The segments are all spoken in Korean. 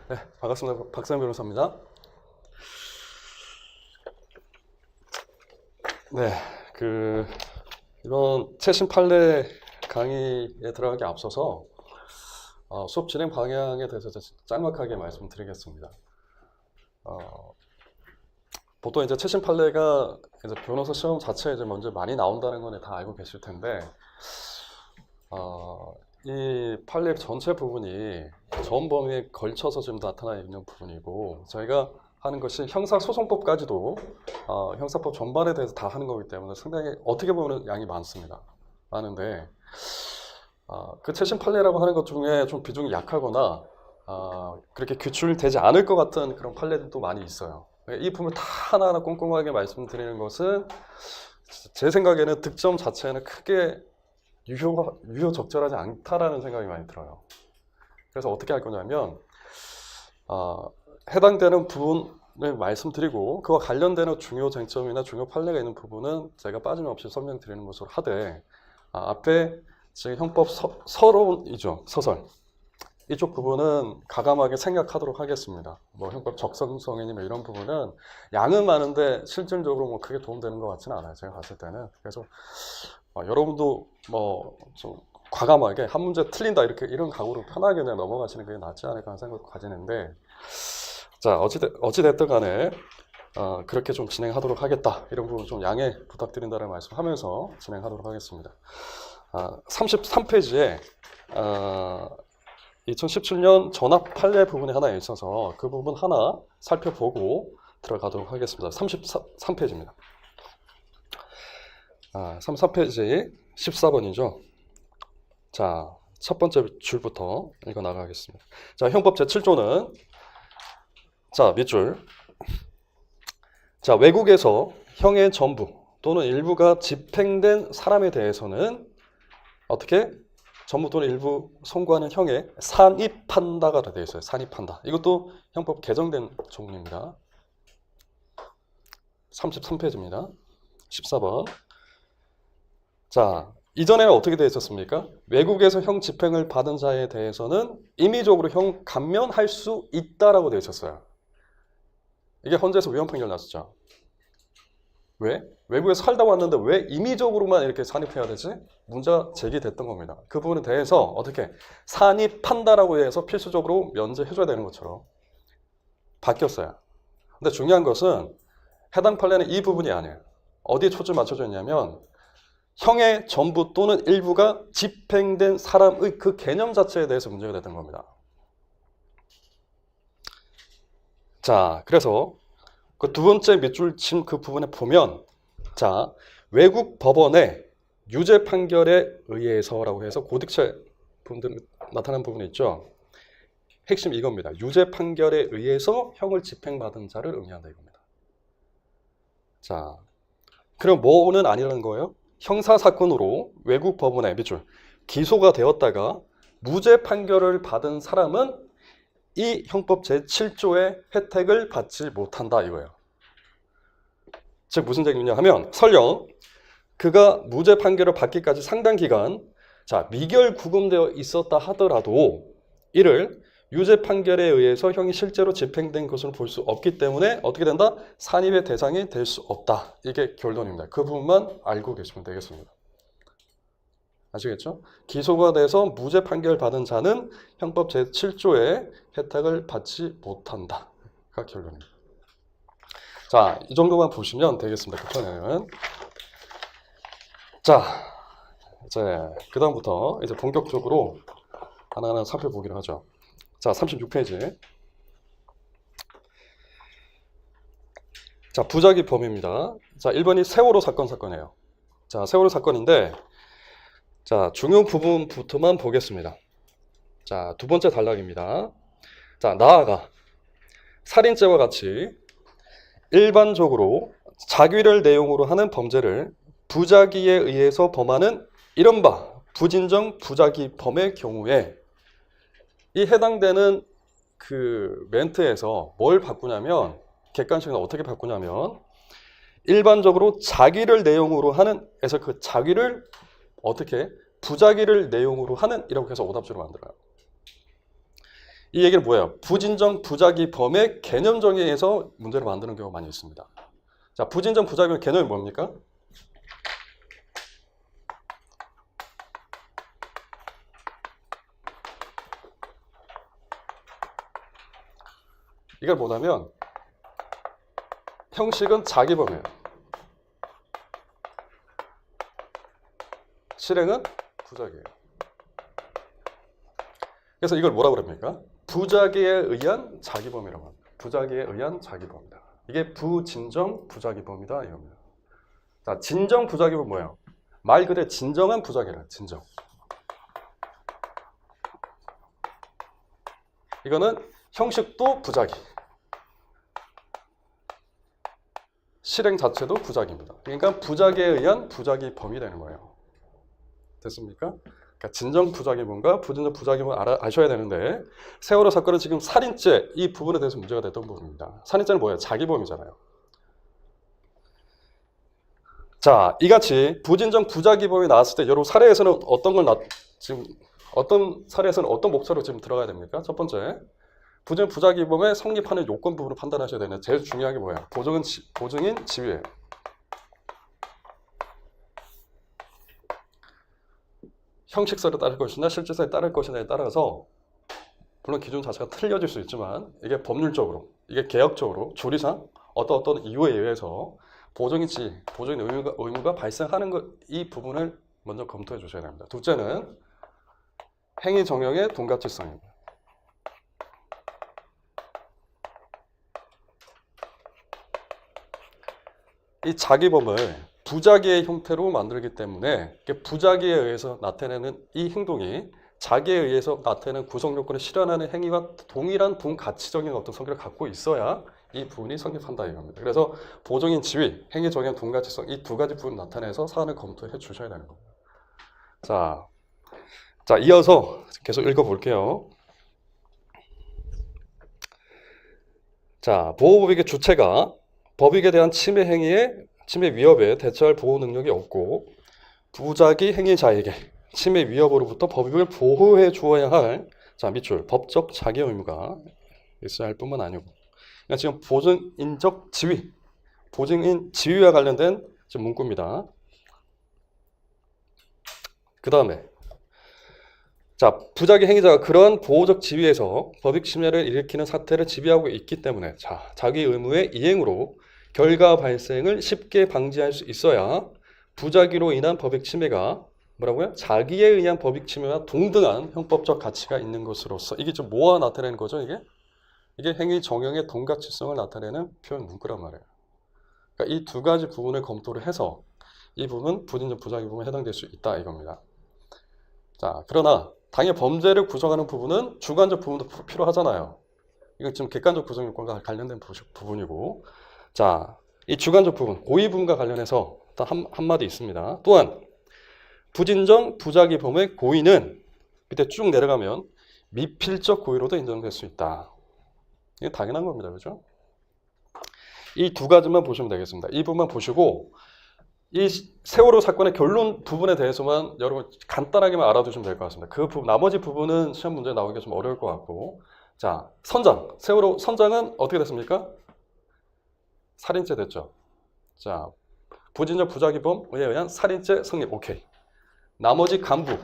네, 반갑습니다. 박상현 변호사입니다. 네, 이번 최신 판례 강의에 들어가기 앞서서 수업 진행 방향에 대해서 짤막하게 말씀드리겠습니다. 보통 이제 최신 판례가 이제 변호사 시험 자체에 이제 먼저 많이 나온다는 건 다 알고 계실 텐데, 이 판례 전체 부분이 전 범위에 걸쳐서 지금 나타나 있는 부분이고, 저희가 하는 것이 형사소송법까지도 형사법 전반에 대해서 다 하는 거기 때문에 상당히 어떻게 보면 양이 많습니다. 많은데 그 최신 판례라고 하는 것 중에 좀 비중이 약하거나 그렇게 규출되지 않을 것 같은 그런 판례들도 많이 있어요. 이 부분을 다 하나하나 꼼꼼하게 말씀드리는 것은 제 생각에는 득점 자체는 크게 유효적절하지 않다라는 생각이 많이 들어요. 그래서 어떻게 할 거냐면 해당되는 부분을 말씀드리고 그와 관련되는 중요 쟁점이나 중요 판례가 있는 부분은 제가 빠짐없이 설명드리는 것으로 하되, 앞에 지금 형법 서론이죠, 서설, 이쪽 부분은 과감하게 생략하도록 하겠습니다. 뭐 형법 적성성이나 이런 부분은 양은 많은데 실질적으로 뭐 크게 도움되는 것 같지는 않아요, 제가 봤을 때는. 그래서 여러분도 뭐 좀 과감하게 한 문제 틀린다 이런 각오로 편하게 그냥 넘어가시는 게 낫지 않을까 하는 생각을 가지는데, 자, 어찌됐든 간에 그렇게 좀 진행하도록 하겠다, 이런 부분 좀 양해 부탁드린다는 말씀하면서 진행하도록 하겠습니다. 33페이지에 2017년 전압 판례 부분이 하나 있어서 그 부분 하나 살펴보고 들어가도록 하겠습니다. 33페이지입니다. 33페이지 14번이죠. 자, 첫 번째 줄부터 읽어 나가겠습니다. 자, 형법 제7조는 자, 밑줄. 자, 외국에서 형의 전부 또는 일부가 집행된 사람에 대해서는 어떻게? 전부 또는 일부 선고하는 형에 산입한다가 되어 있어요. 산입한다. 이것도 형법 개정된 조문입니다. 33페이지입니다. 14번. 자, 이전에는 어떻게 되어 있었습니까? 외국에서 형 집행을 받은 자에 대해서는 임의적으로 형 감면할 수 있다라고 되어 있었어요. 이게 헌재에서 위헌 판결 났었죠. 왜? 외국에서 살다 왔는데 왜 임의적으로만 이렇게 산입해야 되지? 문제가 제기됐던 겁니다. 그 부분에 대해서 어떻게 산입한다라고 해서 필수적으로 면제해줘야 되는 것처럼 바뀌었어요. 근데 중요한 것은 해당 판례는 이 부분이 아니에요. 어디에 초점 맞춰져 있냐면 형의 전부 또는 일부가 집행된 사람의 그 개념 자체에 대해서 문제가 됐던 겁니다. 자, 그래서 그 두 번째 밑줄 친 그 부분에 보면, 자, 외국 법원의 유죄 판결에 의해서라고 해서 고득체 부분들 나타난 부분이 있죠. 핵심 이겁니다. 유죄 판결에 의해서 형을 집행받은 자를 의미한다 이겁니다. 자, 그럼 뭐는 아니라는 거예요? 형사사건으로 외국 법원에 밑줄 기소가 되었다가 무죄 판결을 받은 사람은 이 형법 제7조의 혜택을 받지 못한다 이거예요. 즉 무슨 얘기냐 하면, 설령 그가 무죄 판결을 받기까지 상당 기간 미결 구금되어 있었다 하더라도 이를 유죄 판결에 의해서 형이 실제로 집행된 것으로 볼 수 없기 때문에 어떻게 된다? 산입의 대상이 될 수 없다. 이게 결론입니다. 그 부분만 알고 계시면 되겠습니다. 아시겠죠? 기소가 돼서 무죄 판결 받은 자는 형법 제7조의 혜택을 받지 못한다가 결론입니다. 자, 이 정도만 보시면 되겠습니다. 그 편에는. 자, 이제 그 다음부터 이제 본격적으로 하나하나 살펴보기로 하죠. 자, 36페이지. 자, 부작위 범위입니다. 자, 1번이 세월호 사건이에요. 자, 세월호 사건인데, 자, 중요 부분부터만 보겠습니다. 자, 두 번째 단락입니다. 자, 나아가 살인죄와 같이 일반적으로 자귀를 내용으로 하는 범죄를 부작위에 의해서 범하는 이른바 부진정 부작위범의 경우에 이 해당되는 그 멘트에서 뭘 바꾸냐면, 객관식은 어떻게 바꾸냐면 일반적으로 자귀를 내용으로 하는 에서 그 자귀를 어떻게 부작위를 내용으로 하는 이라고 해서 오답주로 만들어요. 이 얘기는 뭐예요? 부진정 부작위범의 개념 정의에서 문제를 만드는 경우가 많이 있습니다. 자, 부진정 부작위범 개념이 뭡니까? 이걸 뭐냐면 형식은 자기범이에요. 실행은 부작위예요. 그래서 이걸 뭐라고 그럽니까? 부작위에 의한 자기범이라고 합니다. 부작위에 의한 자기범이다. 이게 부진정 부작위범이다 이겁니다. 자, 진정 부작위범은 뭐예요? 말 그대로 진정한 부작위라. 진정. 이거는 형식도 부작위. 실행 자체도 부작위입니다. 그러니까 부작위에 의한 부작위범이 되는 거예요. 됐습니까? 그러니까 진정 부작위범과 부진정 부작위범을 아셔야 되는데 세월호 사건은 지금 살인죄 이 부분에 대해서 문제가 됐던 부분입니다. 살인죄는 뭐예요? 자기범이잖아요. 자, 이같이 부진정 부작위범이 나왔을 때 여러분 사례에서는 지금 어떤 사례에서는 어떤 목차로 지금 들어가야 됩니까? 첫 번째, 부진정 부작위범의 성립하는 요건 부분을 판단하셔야 되는데 제일 중요한 게 뭐예요? 보증인 지위예요. 형식설에 따를 것이냐 실질설에 따를 것이냐에 따라서 물론 기준 자체가 틀려질 수 있지만 이게 법률적으로, 이게 개혁적으로, 조리상 어떤 이유에 의해서 보증인 의무가 발생하는 것, 이 부분을 먼저 검토해 주셔야 됩니다. 둘째는 행위 정형의 동가치성입니다. 이 자기범을 부작위의 형태로 만들기 때문에 부작위에 의해서 나타내는 이 행동이 자기에 의해서 나타내는 구성 요건을 실현하는 행위와 동일한 동가치적인 어떤 성격을 갖고 있어야 이 부분이 성립한다 이겁니다. 그래서 보증인 지위, 행위 정형 동가치성 이 두 가지 부분을 나타내서 사안을 검토해 주셔야 되는 겁니다. 자, 이어서 계속 읽어볼게요. 자, 보호법익의 주체가 법익에 대한 침해 위협에 대처할 보호 능력이 없고 부작위 행위자에게 침해 위협으로부터 법익을 보호해 주어야 할 밑줄 법적 자기 의무가 있어야 할 뿐만 아니고 그러니까 지금 보증인적 지위, 보증인 지위와 관련된 지금 문구입니다. 그 다음에 자, 부작위 행위자가 그러한 보호적 지위에서 법익 침해를 일으키는 사태를 지배하고 있기 때문에 자기 의무의 이행으로 결과 발생을 쉽게 방지할 수 있어야 부작위로 인한 법익 침해가 뭐라고요? 자기에 의한 법익 침해와 동등한 형법적 가치가 있는 것으로서 이게 좀 뭐가 나타내는 거죠? 이게 행위 정형의 동가치성을 나타내는 표현 문구란 말이에요. 그러니까 이 두 가지 부분을 검토를 해서 이 부분 부진정 부작위 부분에 해당될 수 있다 이겁니다. 자, 그러나 당연히 범죄를 구성하는 부분은 주관적 부분도 필요하잖아요. 이건 지금 객관적 구성 요건과 관련된 부분이고 자, 이 주관적 부분, 고의 부분과 관련해서 한마디 있습니다. 또한 부진정 부작위범의 고의는 밑에 쭉 내려가면 미필적 고의로도 인정될 수 있다. 이게 당연한 겁니다. 그죠? 이 두 가지만 보시면 되겠습니다. 이 부분만 보시고 이 세월호 사건의 결론 부분에 대해서만 여러분 간단하게만 알아두시면 될 것 같습니다. 그 부분, 나머지 부분은 시험 문제에 나오기가 좀 어려울 것 같고 자, 세월호 선장은 어떻게 됐습니까? 살인죄 됐죠. 자, 부진정 부작위범에 의한 살인죄 성립 오케이. 나머지 간부,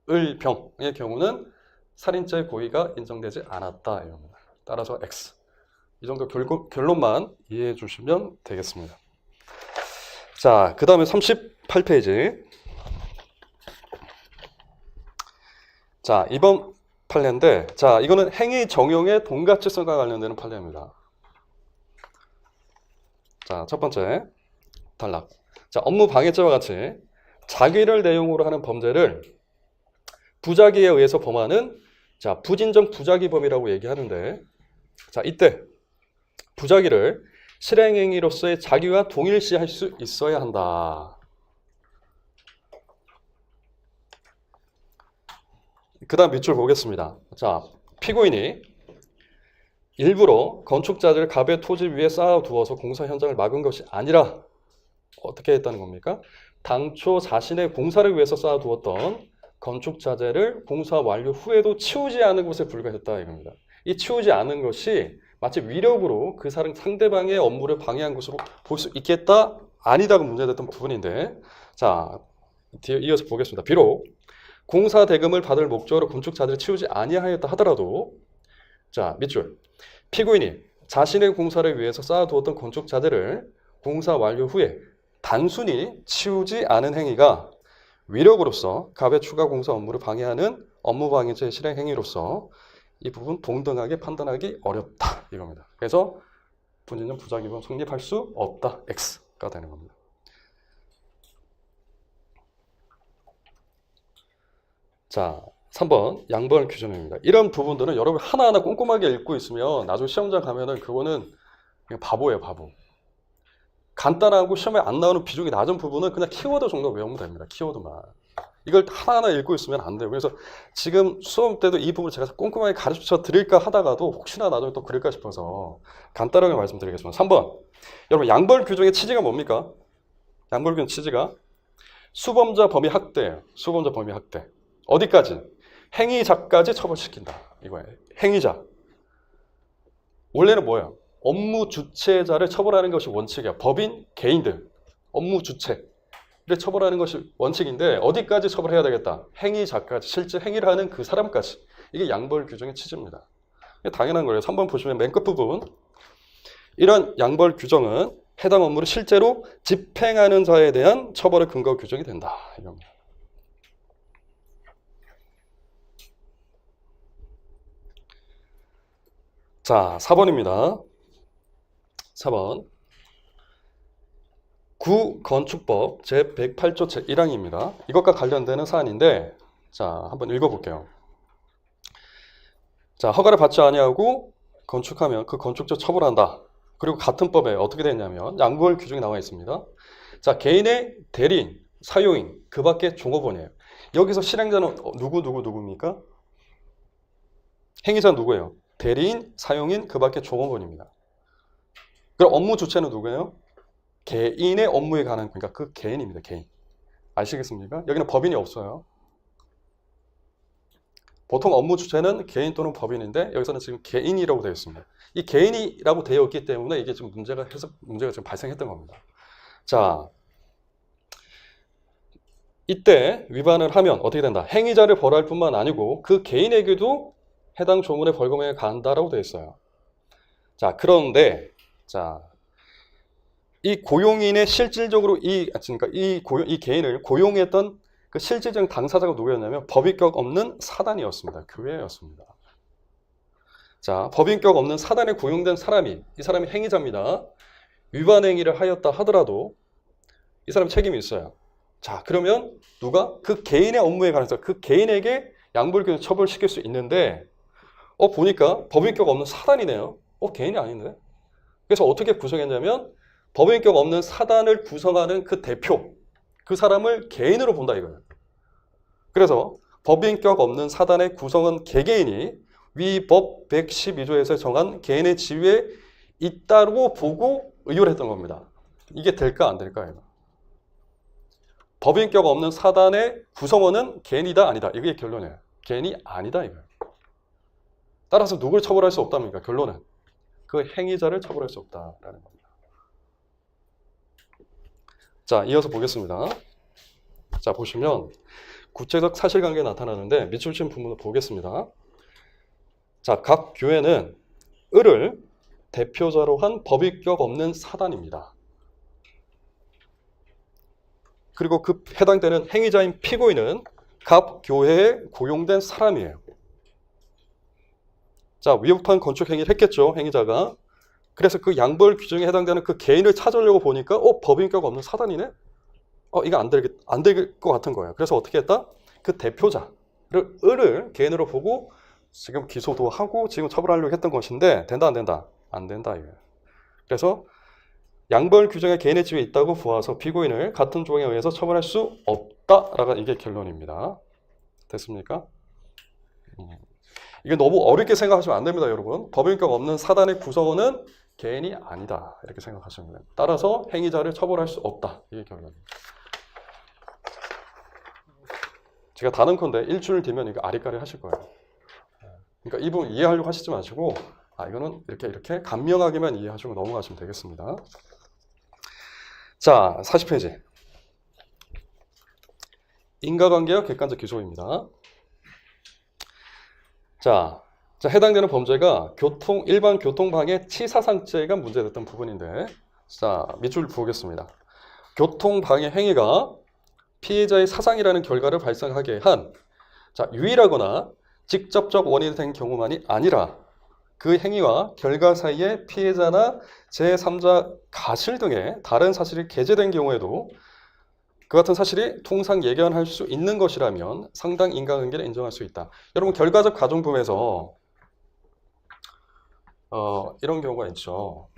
을병의 경우는 살인죄 고의가 인정되지 않았다 이겁니다. 따라서 X. 이 정도 결론만 이해해 주시면 되겠습니다. 자, 그 다음에 38페이지. 자, 이번 판례인데, 자, 이거는 행위 정형의 동가치성과 관련되는 판례입니다. 자, 첫 번째, 단락. 자, 업무 방해죄와 같이 자기를 내용으로 하는 범죄를 부작위에 의해서 범하는 자, 부진정 부작위범이라고 얘기하는데, 자, 이때 부작위를 실행행위로서의 자기와 동일시할 수 있어야 한다. 그 다음 밑줄 보겠습니다. 자, 피고인이 일부러 건축자재를 갑의 토지 위에 쌓아두어서 공사 현장을 막은 것이 아니라 어떻게 했다는 겁니까? 당초 자신의 공사를 위해서 쌓아두었던 건축 자재를 공사 완료 후에도 치우지 않은 것에 불과했다 이겁니다. 이 치우지 않은 것이 마치 위력으로 그 사람 상대방의 업무를 방해한 것으로 볼 수 있겠다? 아니다가 문제됐던 부분인데, 자, 이어서 보겠습니다. 비록 공사 대금을 받을 목적으로 건축 자재를 치우지 아니하였다 하더라도, 자, 밑줄. 피고인이 자신의 공사를 위해서 쌓아두었던 건축 자재를 공사 완료 후에 단순히 치우지 않은 행위가 위력으로서 갑의 추가 공사 업무를 방해하는 업무방해죄 실행 행위로서 이 부분 동등하게 판단하기 어렵다 이겁니다. 그래서 분진전 부작위범 성립할 수 없다. X가 되는 겁니다. 자, 3번 양벌 규정입니다. 이런 부분들은 여러분 하나하나 꼼꼼하게 읽고 있으면 나중에 시험장 가면은 그거는 그냥 바보예요, 바보. 간단하고 시험에 안 나오는 비중이 낮은 부분은 그냥 키워드 정도 외우면 됩니다. 키워드만. 이걸 하나하나 읽고 있으면 안 돼요. 그래서 지금 수업 때도 이 부분을 제가 꼼꼼하게 가르쳐 드릴까 하다가도 혹시나 나중에 또 그럴까 싶어서 간단하게 말씀드리겠습니다. 3번. 여러분 양벌 규정의 취지가 뭡니까? 양벌 규정 취지가 수범자 범위 학대예요. 수범자 범위 학대. 어디까지? 행위자까지 처벌시킨다. 이거예요. 행위자. 원래는 뭐예요? 업무 주체자를 처벌하는 것이 원칙이야. 법인, 개인들, 업무 주체를 처벌하는 것이 원칙인데 어디까지 처벌해야 되겠다? 행위자까지, 실제 행위를 하는 그 사람까지. 이게 양벌 규정의 취지입니다. 당연한 거예요. 3번 보시면 맨 끝부분. 이런 양벌 규정은 해당 업무를 실제로 집행하는 자에 대한 처벌의 근거 규정이 된다. 이겁니다. 자, 4번입니다. 4번. 구건축법 제108조 제1항입니다. 이것과 관련되는 사안인데, 자, 한번 읽어볼게요. 자, 허가를 받지 아니하고 건축하면 그 건축자 처벌한다. 그리고 같은 법에 어떻게 되냐면 양벌 규정이 나와 있습니다. 자, 개인의 대리인, 사용인, 그 밖에 종업원이에요. 여기서 실행자는 누구입니까? 행위자 누구예요? 대리인, 사용인, 그 밖에 종업원입니다. 그럼 업무 주체는 누구예요? 개인의 업무에 관한, 그러니까 그 개인입니다. 개인. 아시겠습니까? 여기는 법인이 없어요. 보통 업무 주체는 개인 또는 법인인데 여기서는 지금 개인이라고 되어 있습니다. 이 개인이라고 되어 있기 때문에 이게 지금 문제가 지금 발생했던 겁니다. 자, 이때 위반을 하면 어떻게 된다? 행위자를 벌할 뿐만 아니고 그 개인에게도 해당 조문의 벌금에 간다라고 되어 있어요. 자, 그런데 자, 이 고용인의 실질적으로 그러니까 이 개인을 고용했던 그 실질적인 당사자가 누구였냐면 법인격 없는 사단이었습니다. 교회였습니다. 자, 법인격 없는 사단에 고용된 사람이, 이 사람이 행위자입니다. 위반 행위를 하였다 하더라도 이 사람 책임이 있어요. 자, 그러면 누가? 그 개인의 업무에 관해서 그 개인에게 양벌규정 처벌시킬 수 있는데 보니까 법인격 없는 사단이네요. 개인이 아닌데? 그래서 어떻게 구성했냐면 법인격 없는 사단을 구성하는 그 대표, 그 사람을 개인으로 본다 이거예요. 그래서 법인격 없는 사단의 구성은 개개인이 위 법 112조에서 정한 개인의 지위에 있다고 보고 의율 했던 겁니다. 이게 될까 안 될까 이거. 법인격 없는 사단의 구성원은 개인이다 아니다. 이게 결론이에요. 개인이 아니다 이거예요. 따라서 누굴 처벌할 수 없답니까? 결론은 그 행위자를 처벌할 수 없다라는 겁니다. 자, 이어서 보겠습니다. 자, 보시면 구체적 사실관계가 나타나는데 밑줄 친 부분을 보겠습니다. 자, 각 교회는 을을 대표자로 한 법인격 없는 사단입니다. 그리고 그 해당되는 행위자인 피고인은 각 교회에 고용된 사람이에요. 자, 위법한 건축 행위를 했겠죠, 행위자가. 그래서 그 양벌 규정에 해당되는 그 개인을 찾으려고 보니까 법인격 없는 사단이네? 이거 안 될 것 같은 거예요. 그래서 어떻게 했다? 그 대표자를 을을 개인으로 보고 지금 기소도 하고 지금 처벌하려고 했던 것인데 된다 안 된다? 안 된다 이거예요. 그래서 양벌 규정에 개인의 지위에 있다고 보아서 피고인을 같은 조항에 의해서 처벌할 수 없다라가 이게 결론입니다. 됐습니까? 이게 너무 어렵게 생각하시면 안 됩니다, 여러분. 법인격 없는 사단의 구성원은 개인이 아니다. 이렇게 생각하시면 됩니다. 따라서 행위자를 처벌할 수 없다. 이게 결론입니다. 제가 단언컨대 일주일 뒤면 이거 아리까리 하실 거예요. 그러니까 이 부분 이해하려고 하시지 마시고 이거는 이렇게 간명하게만 이해하시고 넘어가시면 되겠습니다. 자, 40페이지. 인과관계와 객관적 기소입니다. 자, 해당되는 범죄가 일반 교통방해 치사상죄가 문제됐던 부분인데, 자, 밑줄 보겠습니다. 교통방해 행위가 피해자의 사상이라는 결과를 발생하게 한, 자, 유일하거나 직접적 원인이 된 경우만이 아니라 그 행위와 결과 사이에 피해자나 제3자 가실 등의 다른 사실이 게재된 경우에도 그 같은 사실이 통상 예견할 수 있는 것이라면 상당 인과관계를 인정할 수 있다. 여러분, 결과적 가정법에서 이런 경우가 있죠.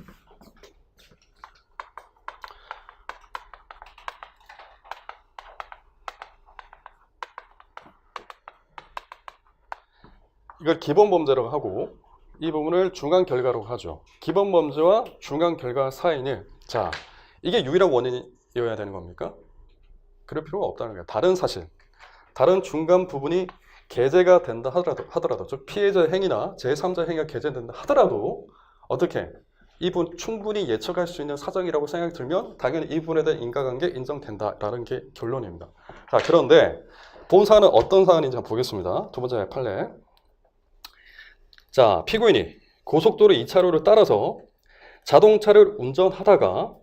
이걸 기본 범죄라고 하고 이 부분을 중간 결과라고 하죠. 기본 범죄와 중간 결과 사이는, 자, 이게 유일한 원인이어야 되는 겁니까? 그럴 필요가 없다는 거예요. 다른 사실, 다른 중간 부분이 게재가 된다 하더라도, 즉 피해자의 행위나 제3자 행위가 게재된다 하더라도 어떻게 이 부분 충분히 예측할 수 있는 사정이라고 생각이 들면 당연히 이 부분에 대한 인과관계 인정된다라는 게 결론입니다. 자, 그런데 본 사안은 어떤 사안인지 한번 보겠습니다. 두 번째 판례. 자, 피고인이 고속도로 2차로를 따라서 자동차를 운전하다가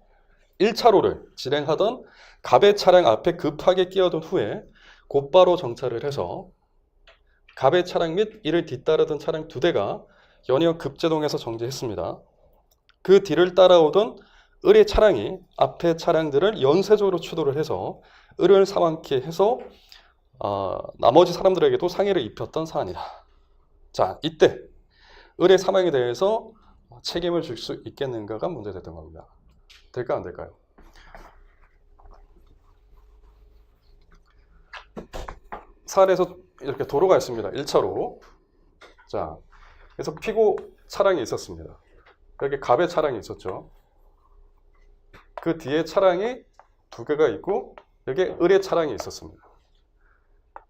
1차로를 진행하던 갑의 차량 앞에 급하게 끼어든 후에 곧바로 정차를 해서 갑의 차량 및 이를 뒤따르던 차량 2대가 연이어 급제동해서 정지했습니다. 그 뒤를 따라오던 을의 차량이 앞의 차량들을 연쇄적으로 추돌을 해서 을을 사망케 해서 나머지 사람들에게도 상해를 입혔던 사안이다. 자, 이때 을의 사망에 대해서 책임을 질 수 있겠는가가 문제됐던 겁니다. 될까 안 될까요? 사안에서 이렇게 도로가 있습니다. 1차로. 자, 그래서 피고 차량이 있었습니다. 여기 갑의 차량이 있었죠. 그 뒤에 차량이 2개가 있고 여기 을의 차량이 있었습니다.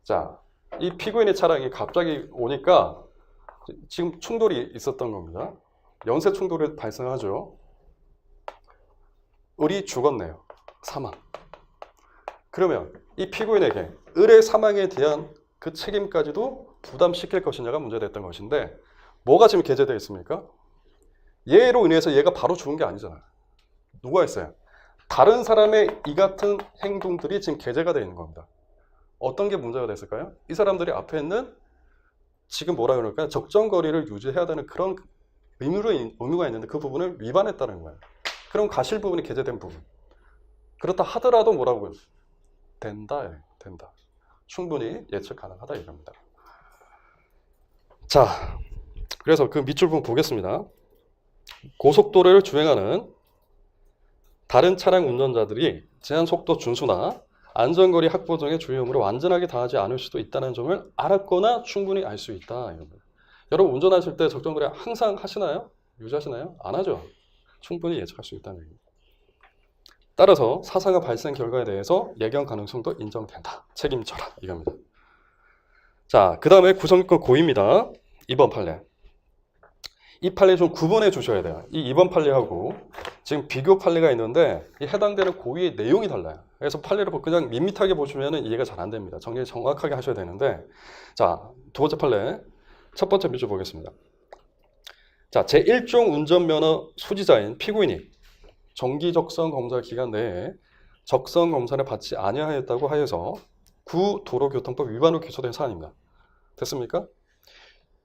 자, 이 피고인의 차량이 갑자기 오니까 지금 충돌이 있었던 겁니다. 연쇄 충돌이 발생하죠. 을이 죽었네요. 사망. 그러면 이 피고인에게 을의 사망에 대한 그 책임까지도 부담시킬 것이냐가 문제됐던 것인데, 뭐가 지금 게재되어 있습니까? 얘로 인해서 얘가 바로 죽은 게 아니잖아요. 누가 했어요? 다른 사람의 이 같은 행동들이 지금 게재가 되어 있는 겁니다. 어떤 게 문제가 됐을까요? 이 사람들이 앞에 있는 지금 뭐라 그럴까요? 적정 거리를 유지해야 되는 그런 의무가 있는데 그 부분을 위반했다는 거예요. 그럼 가실 부분이 게재된 부분. 그렇다 하더라도 뭐라고요? 된다. 충분히 예측 가능하다 이겁니다. 자, 그래서 그 밑줄 부분 보겠습니다. 고속도로를 주행하는 다른 차량 운전자들이 제한 속도 준수나 안전거리 확보 등의 주요 의무를 완전하게 다하지 않을 수도 있다는 점을 알았거나 충분히 알 수 있다. 여러분 운전하실 때 적정거리 항상 하시나요? 유지하시나요? 안 하죠. 충분히 예측할 수 있다는 얘기입니다. 따라서 사상의 발생 결과에 대해서 예견 가능성도 인정된다. 책임져라. 이겁니다. 자, 그 다음에 구성권 고의입니다. 2번 판례. 이 판례 좀 구분해 주셔야 돼요. 이 2번 판례하고 지금 비교 판례가 있는데 이 해당되는 고의의 내용이 달라요. 그래서 판례를 그냥 밋밋하게 보시면 이해가 잘 안 됩니다. 정리 정확하게 하셔야 되는데, 자, 두 번째 판례 첫 번째 밑줄 보겠습니다. 자, 제1종 운전면허 소지자인 피고인이 정기적성 검사 기간 내에 적성 검사를 받지 아니하였다고 하여서 구도로교통법 위반으로 기소된 사안입니다. 됐습니까?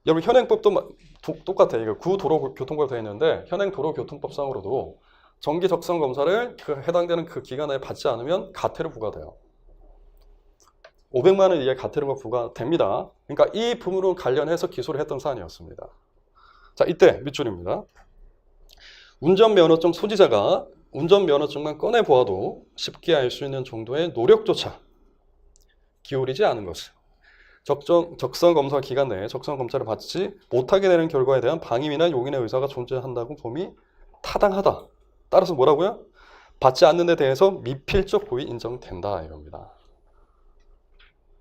여러분 현행법도 똑같아요. 이거 구도로교통법 되어 있는데 현행 도로교통법상으로도 정기적성 검사를 해당되는 그 기간에 받지 않으면 가태료 부과돼요. 500만 원 이하의 가태료가 부과됩니다. 그러니까 이 부분으로 관련해서 기소를 했던 사안이었습니다. 자, 이때 밑줄입니다. 운전면허증 소지자가 운전면허증만 꺼내보아도 쉽게 알 수 있는 정도의 노력조차 기울이지 않은 것을 적성검사 기간 내에 적성검사를 받지 못하게 되는 결과에 대한 방임이나 용인의 의사가 존재한다고 봄이 타당하다. 따라서 뭐라고요? 받지 않는 데 대해서 미필적 고의 인정된다 이겁니다.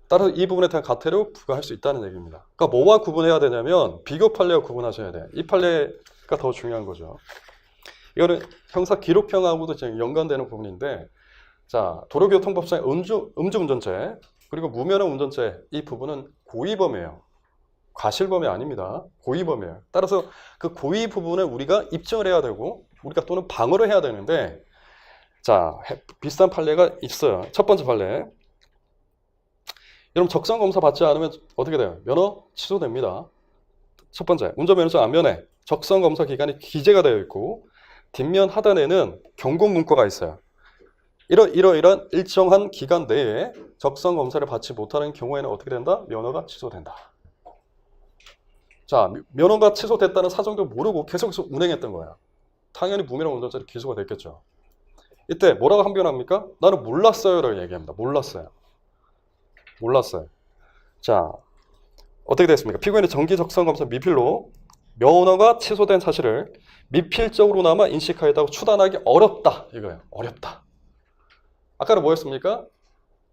따라서 이 부분에 대한 가태료 부과할 수 있다는 얘기입니다. 그러니까 뭐와 구분해야 되냐면 비교 판례와 구분하셔야 돼요. 이 판례가 더 중요한 거죠. 이거는 형사 기록형하고도 지금 연관되는 부분인데, 자, 도로교통법상의 음주운전죄 그리고 무면허 운전죄, 이 부분은 고의범이에요. 과실범이 아닙니다. 고의범이에요. 따라서 그 고의 부분을 우리가 입증을 해야 되고 우리가 또는 방어를 해야 되는데, 자, 비슷한 판례가 있어요. 첫 번째 판례. 여러분 적성검사 받지 않으면 어떻게 돼요? 면허 취소됩니다. 첫 번째, 운전면허증 안면에 적성검사 기간이 기재가 되어 있고 뒷면 하단에는 경고 문구가 있어요. 이러이러한 일정한 기간 내에 적성검사를 받지 못하는 경우에는 어떻게 된다? 면허가 취소된다. 자, 면허가 취소됐다는 사정도 모르고 계속해서 운행했던 거야. 당연히 무면허 운전자로 기소가 됐겠죠. 이때 뭐라고 항변합니까? 나는 몰랐어요 라고 얘기합니다. 몰랐어요. 자, 어떻게 됐습니까? 피고인의 정기적성검사 미필로 면허가 취소된 사실을 미필적으로나마 인식하였다고 추단하기 어렵다. 이거예요. 어렵다. 아까는 뭐였습니까?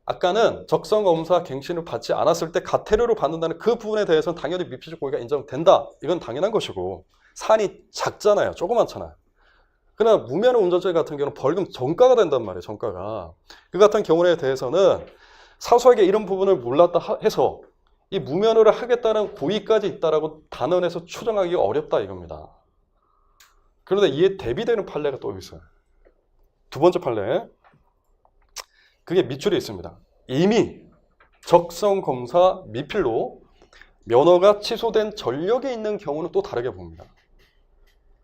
아까는 적성검사 갱신을 받지 않았을 때 가태료를 받는다는 그 부분에 대해서는 당연히 미필적 고의가 인정된다. 이건 당연한 것이고 사안이 작잖아요. 조그맣잖아요. 그러나 무면허 운전죄 같은 경우는 벌금 전가가 된단 말이에요. 전가가. 그 같은 경우에 대해서는 사소하게 이런 부분을 몰랐다 해서 이 무면허를 하겠다는 고의까지 있다라고 단언해서 추정하기가 어렵다 이겁니다. 그런데 이에 대비되는 판례가 또 있어요. 두 번째 판례. 그게 밑줄이 있습니다. 이미 적성검사 미필로 면허가 취소된 전력이 있는 경우는 또 다르게 봅니다.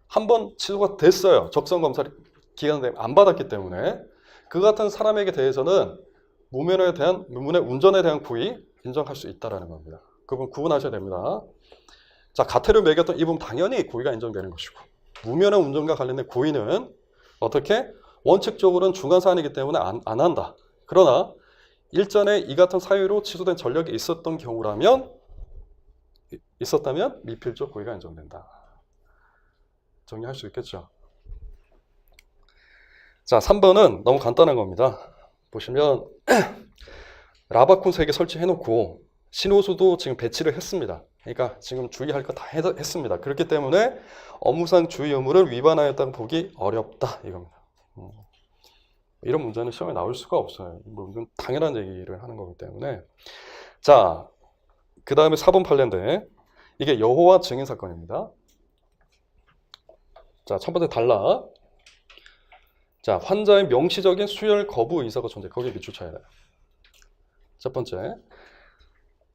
한 번 취소가 됐어요. 적성검사 기간 내에 안 받았기 때문에 그 같은 사람에게 대해서는 무면허에 대한 운전에 대한 고의 인정할 수 있다는 겁니다. 그 부분 구분하셔야 됩니다. 자, 가태료 매겼던 이 부분 당연히 고의가 인정되는 것이고 무면허 운전과 관련된 고의는 어떻게? 원칙적으로는 중간사안이기 때문에 안 한다. 그러나 일전에 이 같은 사유로 취소된 전력이 있었다면 미필적 고의가 인정된다. 정리할 수 있겠죠. 자, 3번은 너무 간단한 겁니다. 보시면 라바콘 3개 설치해놓고 신호수도 지금 배치를 했습니다. 그러니까 지금 주의할 거 다 했습니다. 그렇기 때문에 업무상 주의 의무를 위반하였다고 보기 어렵다 이겁니다. 이런 문제는 시험에 나올 수가 없어요. 뭐 이건 당연한 얘기를 하는 거기 때문에. 자, 그 다음에 4번 판례인데 이게 여호와 증인 사건입니다. 자, 첫 번째 단락. 자, 환자의 명시적인 수혈 거부 의사가 존재. 거기에 밑줄 쳐야 돼요. 첫 번째,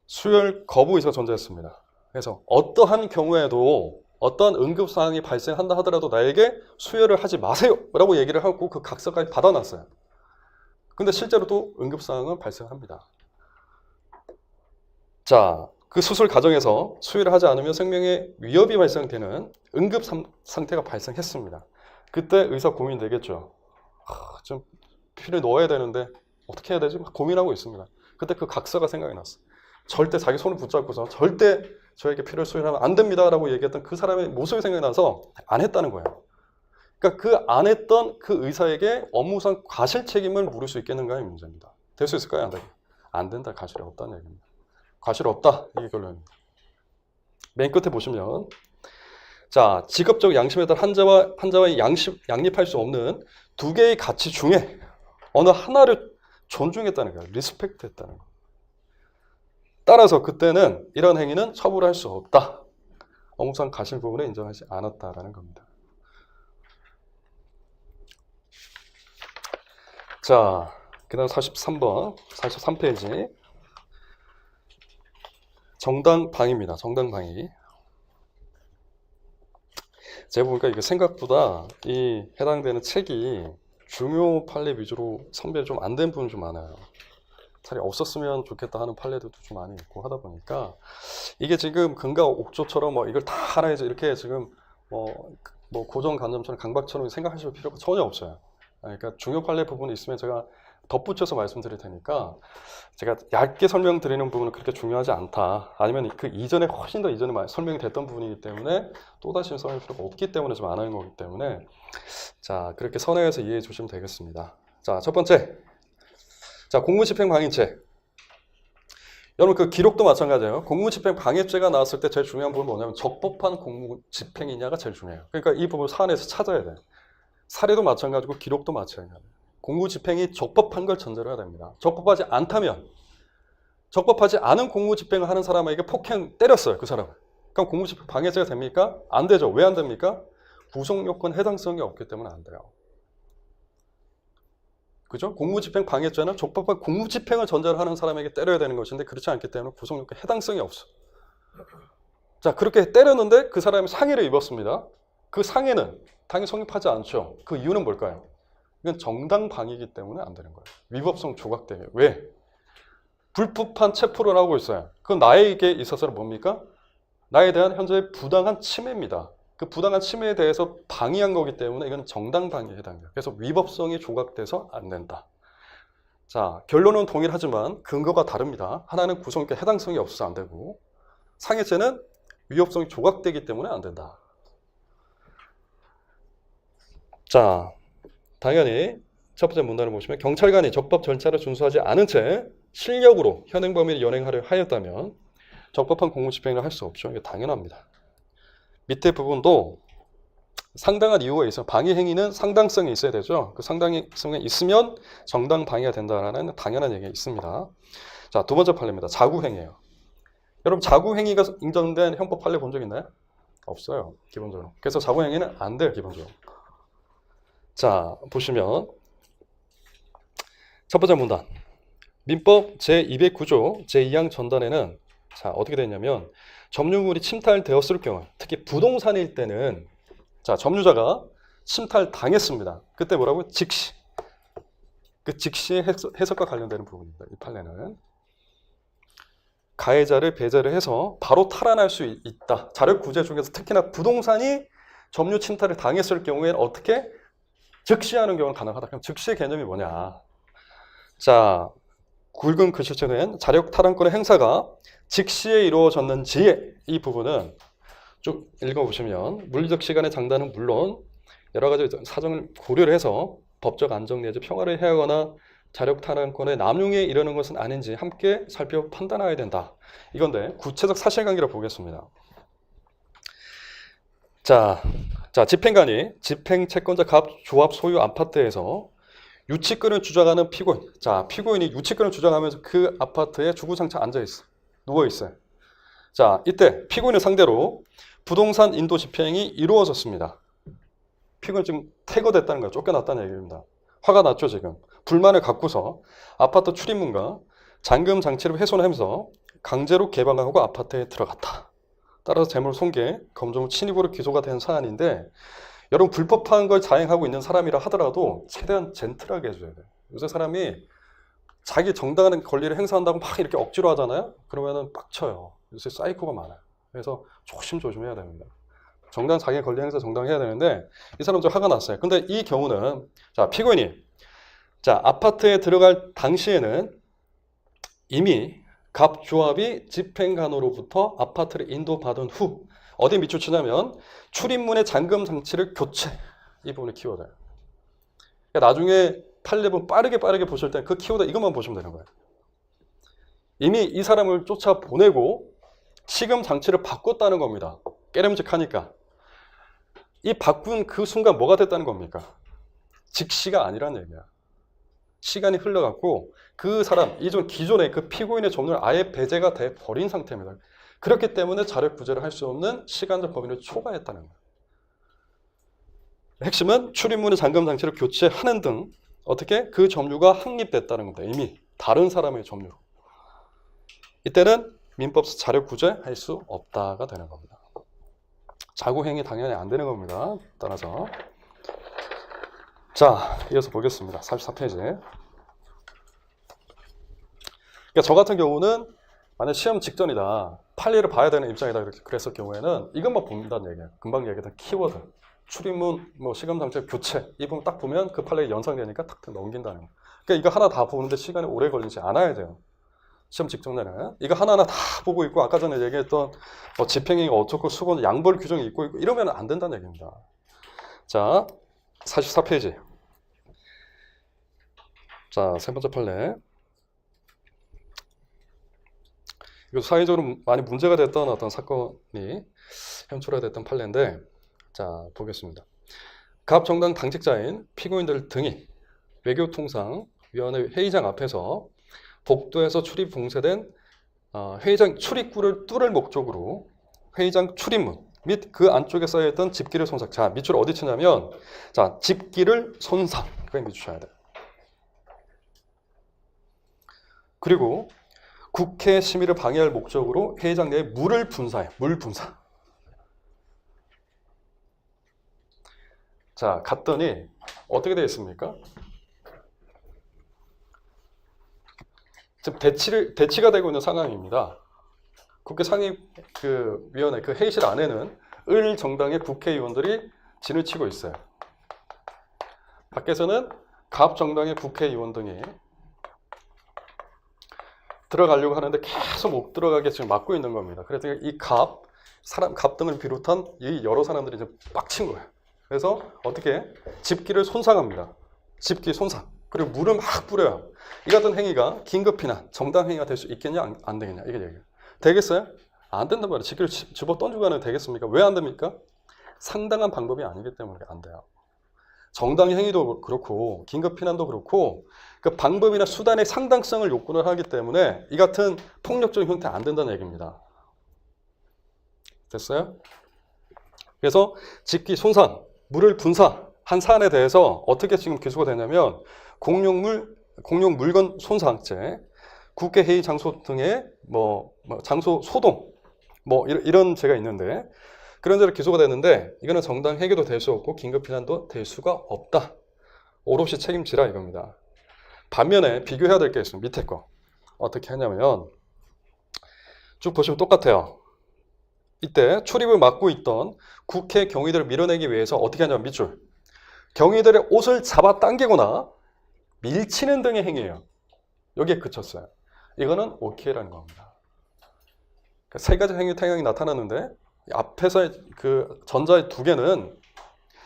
수혈 거부 의사가 존재했습니다. 그래서 어떠한 경우에도 어떠한 응급사항이 발생한다 하더라도 나에게 수혈을 하지 마세요 라고 얘기를 하고 그 각서까지 받아놨어요. 근데 실제로 또 응급사항은 발생합니다. 자, 그 수술 과정에서 수혈을 하지 않으면 생명에 위협이 발생되는 응급 상태가 발생했습니다. 그때 의사 고민되겠죠. 좀 피를 넣어야 되는데 어떻게 해야 되지? 막 고민하고 있습니다. 그때 그 각서가 생각이 났어. 절대 자기 손을 붙잡고서 절대 저에게 피를 수혈하면 안 됩니다 라고 얘기했던 그 사람의 모습이 생각이 나서 안 했다는 거예요. 그러니까 그 안 했던 그 의사에게 업무상 과실 책임을 물을 수 있겠는가의 문제입니다. 될 수 있을까요? 안 되게? 안 된다. 과실이 없다는 얘기입니다. 과실이 없다. 이게 결론입니다. 맨 끝에 보시면 자, 직업적 양심에 따라 환자와 양립할 수 없는 두 개의 가치 중에 어느 하나를 존중했다는 거예요. 리스펙트 했다는 거예요. 따라서 그때는 이런 행위는 처벌할 수 없다. 업무상 과실 부분을 인정하지 않았다라는 겁니다. 자, 그 다음 43번, 43페이지. 정당방위입니다. 정당방위. 제가 보니까 이게 생각보다 이 해당되는 책이 중요 판례 위주로 선별이 좀 안 된 부분이 좀 많아요. 차라리 없었으면 좋겠다 하는 판례들도 좀 많이 있고 하다 보니까 이게 지금 금과 옥조처럼 뭐 이걸 다 하나에서 이렇게 지금 뭐 고정관념처럼 강박처럼 생각하실 필요가 전혀 없어요. 그러니까 중요 판례 부분이 있으면 제가 덧붙여서 말씀드릴 테니까 제가 얇게 설명드리는 부분은 그렇게 중요하지 않다. 아니면 그 이전에 훨씬 더 이전에 설명이 됐던 부분이기 때문에 또다시 설명할 필요가 없기 때문에 좀 안 하는 거기 때문에 자, 그렇게 선회해서 이해해 주시면 되겠습니다. 자, 첫 번째. 자, 공무집행 방해죄. 여러분 그 기록도 마찬가지예요. 공무집행 방해죄가 나왔을 때 제일 중요한 부분은 뭐냐면 적법한 공무집행이냐가 제일 중요해요. 그러니까 이 부분을 사안에서 찾아야 돼요. 사례도 마찬가지고 기록도 마찬가지예요. 공무집행이 적법한 걸 전제로 해야 됩니다. 적법하지 않다면 적법하지 않은 공무집행을 하는 사람에게 폭행 때렸어요. 그 사람을. 그럼 공무집행 방해죄가 됩니까? 안 되죠. 왜 안 됩니까? 구속요건 해당성이 없기 때문에 안 돼요. 그죠? 공무집행 방해죄는 적법한 공무집행을 전제로 하는 사람에게 때려야 되는 것인데 그렇지 않기 때문에 구속요건 해당성이 없어. 자, 그렇게 때렸는데 그 사람이 상해를 입었습니다. 그 상해는 당연히 성립하지 않죠. 그 이유는 뭘까요? 이건 정당방위이기 때문에 안 되는 거예요. 위법성 조각되게. 왜? 불법한 체포를 하고 있어요. 그건 나에게 있어서는 뭡니까? 나에 대한 현재의 부당한 침해입니다. 그 부당한 침해에 대해서 방해한 거기 때문에 이건 정당방위에 해당돼요. 그래서 위법성이 조각돼서 안 된다. 자, 결론은 동일하지만 근거가 다릅니다. 하나는 구속요건 해당성이 없어서 안 되고 상해죄는 위법성이 조각되기 때문에 안 된다. 자, 당연히 첫 번째 문단을 보시면 경찰관이 적법 절차를 준수하지 않은 채 실력으로 현행 범위를 연행하려 하였다면 적법한 공무집행을 할 수 없죠. 이게 당연합니다. 밑에 부분도 상당한 이유가 있어요. 방해 행위는 상당성이 있어야 되죠. 그 상당성이 있으면 정당 방해가 된다라는 당연한 얘기가 있습니다. 자, 두 번째 판례입니다. 자구행위예요. 여러분 자구행위가 인정된 형법 판례 본 적 있나요? 없어요. 기본적으로. 그래서 자구행위는 안 돼요. 기본적으로. 자, 보시면 첫 번째 문단. 민법 제209조 제2항 전단에는 자, 어떻게 되냐면 점유물이 침탈되었을 경우, 특히 부동산일 때는 자, 점유자가 침탈당했습니다. 그때 뭐라고요? 즉시. 그 즉시의 해석과 관련되는 부분입니다. 이 판례는. 가해자를 배제를 해서 바로 탈환할 수 있다. 자력구제 중에서 특히나 부동산이 점유 침탈을 당했을 경우에는 어떻게? 즉시하는 경우는 가능하다. 그럼 즉시의 개념이 뭐냐? 자, 굵은 글씨체로 된 자력 탈환권의 행사가 즉시에 이루어졌는지 이 부분은 쭉 읽어보시면 물리적 시간의 장단은 물론 여러 가지 사정을 고려를 해서 법적 안정 내지 평화를 해하거나 자력 탈환권의 남용에 이르는 것은 아닌지 함께 살펴 판단해야 된다. 이건데 구체적 사실관계를 보겠습니다. 자, 집행관이 집행채권자 갑 조합 소유 아파트에서 유치권을 주장하는 피고인. 자, 피고인이 유치권을 주장하면서 그 아파트에 주구장창 앉아있어. 누워있어요. 자, 이때 피고인을 상대로 부동산 인도 집행이 이루어졌습니다. 피고인 지금 퇴거됐다는 거예요. 쫓겨났다는 얘기입니다. 화가 났죠, 지금. 불만을 갖고서 아파트 출입문과 잠금 장치를 훼손하면서 강제로 개방하고 아파트에 들어갔다. 따라서 재물 손괴, 검조물 침입으로 기소가 된 사안인데 여러분 불법한 걸 자행하고 있는 사람이라 하더라도 최대한 젠틀하게 해줘야 돼요. 요새 사람이 자기 정당한 권리를 행사한다고 막 이렇게 억지로 하잖아요. 그러면은 빡쳐요. 요새 사이코가 많아요. 그래서 조심해야 됩니다. 정당 자기 권리 행사 정당해야 되는데 이 사람 좀 화가 났어요. 근데 이 경우는 자, 피고인이 자, 아파트에 들어갈 당시에는 이미 갑 조합이 집행관으로부터 아파트를 인도받은 후 어디에 밑줄 치냐면 출입문의 잠금 장치를 교체. 이 부분을 키워드예요. 그러니까 나중에 판례본 빠르게 보실 때 그 키워드 이것만 보시면 되는 거예요. 이미 이 사람을 쫓아 보내고 시금 장치를 바꿨다는 겁니다. 깨름직하니까. 이 바꾼 그 순간 뭐가 됐다는 겁니까? 즉시가 아니란 얘기야. 시간이 흘러갔고 그 사람, 기존의 그 피고인의 점유를 아예 배제가 돼 버린 상태입니다. 그렇기 때문에 자력 구제를 할 수 없는 시간적 범위를 초과했다는 거예요. 핵심은 출입문의 잠금 장치를 교체하는 등 어떻게 그 점유가 확립됐다는 겁니다. 이미 다른 사람의 점유로. 이때는 민법상 자력 구제할 수 없다가 되는 겁니다. 자구행위 당연히 안 되는 겁니다. 따라서 자, 이어서 보겠습니다. 44페이지. 그러니까 저 같은 경우는 만약 시험 직전이다. 판례를 봐야 되는 입장이다. 이렇게 그랬을 경우에는 이것만 본다는 얘기예요. 금방 얘기했던 키워드. 출입문, 시간 장치 교체. 이 부분 딱 보면 그 판례가 연상되니까 탁 넘긴다는 거예요. 그러니까 이거 하나 다 보는데 시간이 오래 걸리지 않아야 돼요. 시험 직전에는. 이거 하나하나 다 보고 있고 아까 전에 얘기했던 집행행위가 어떻고 수건 양벌 규정이 있고 이러면 안 된다는 얘기입니다. 자, 44페이지. 자, 세 번째 판례. 이거 사회적으로 많이 문제가 됐던 어떤 사건이 현출화됐던 판례인데, 자, 보겠습니다. 각 정당 당직자인 피고인들 등이 외교통상위원회 회의장 앞에서 복도에서 출입 봉쇄된 회의장 출입구를 뚫을 목적으로 회의장 출입문 및 그 안쪽에 쌓여있던 집기를 손상. 자, 밑줄 어디 치냐면, 자, 집기를 손상. 그거 밑주셔야 돼요. 그리고 국회 심의를 방해할 목적으로 회의장 내에 물을 분사해. 물 분사. 자, 갔더니 어떻게 되어 있습니까? 지금 대치가 되고 있는 상황입니다. 국회 상임위원회 그 회의실 안에는 을 정당의 국회의원들이 진을 치고 있어요. 밖에서는 갑 정당의 국회의원 등이 들어가려고 하는데 계속 못 들어가게 지금 막고 있는 겁니다. 그래서 이 갑 등을 비롯한 이 여러 사람들이 이제 빡친 거예요. 그래서 어떻게 집기를 손상합니다. 집기 손상. 그리고 물을 막 뿌려요. 이 같은 행위가 긴급피난, 정당 행위가 될 수 있겠냐, 안 되겠냐, 이게 얘기예요. 되겠어요? 안 된단 말이에요. 집기를 집어 던지고 하는 되겠습니까? 왜 안 됩니까? 상당한 방법이 아니기 때문에 안 돼요. 정당 행위도 그렇고 긴급피난도 그렇고 그 방법이나 수단의 상당성을 요구를 하기 때문에 이 같은 폭력적인 형태 안 된다는 얘기입니다. 됐어요? 그래서 집기 손상, 물을 분사한 사안에 대해서 어떻게 지금 기소가 되냐면 공용 물건 손상죄, 국회 회의 장소 등의 장소 소동 이런 죄가 있는데 그런 죄로 기소가 되는데 이거는 정당 해계도 될 수 없고 긴급 피난도 될 수가 없다. 오롯이 책임지라 이겁니다. 반면에 비교해야 될 게 있습니다. 밑에 거 어떻게 하냐면 쭉 보시면 똑같아요. 이때 출입을 막고 있던 국회 경위들을 밀어내기 위해서 어떻게 하냐면 밑줄 경위들의 옷을 잡아당기거나 밀치는 등의 행위예요. 여기에 그쳤어요. 이거는 오케이라는 겁니다. 그러니까 세 가지 행위 태양이 나타나는데 앞에서 그 전자의 두 개는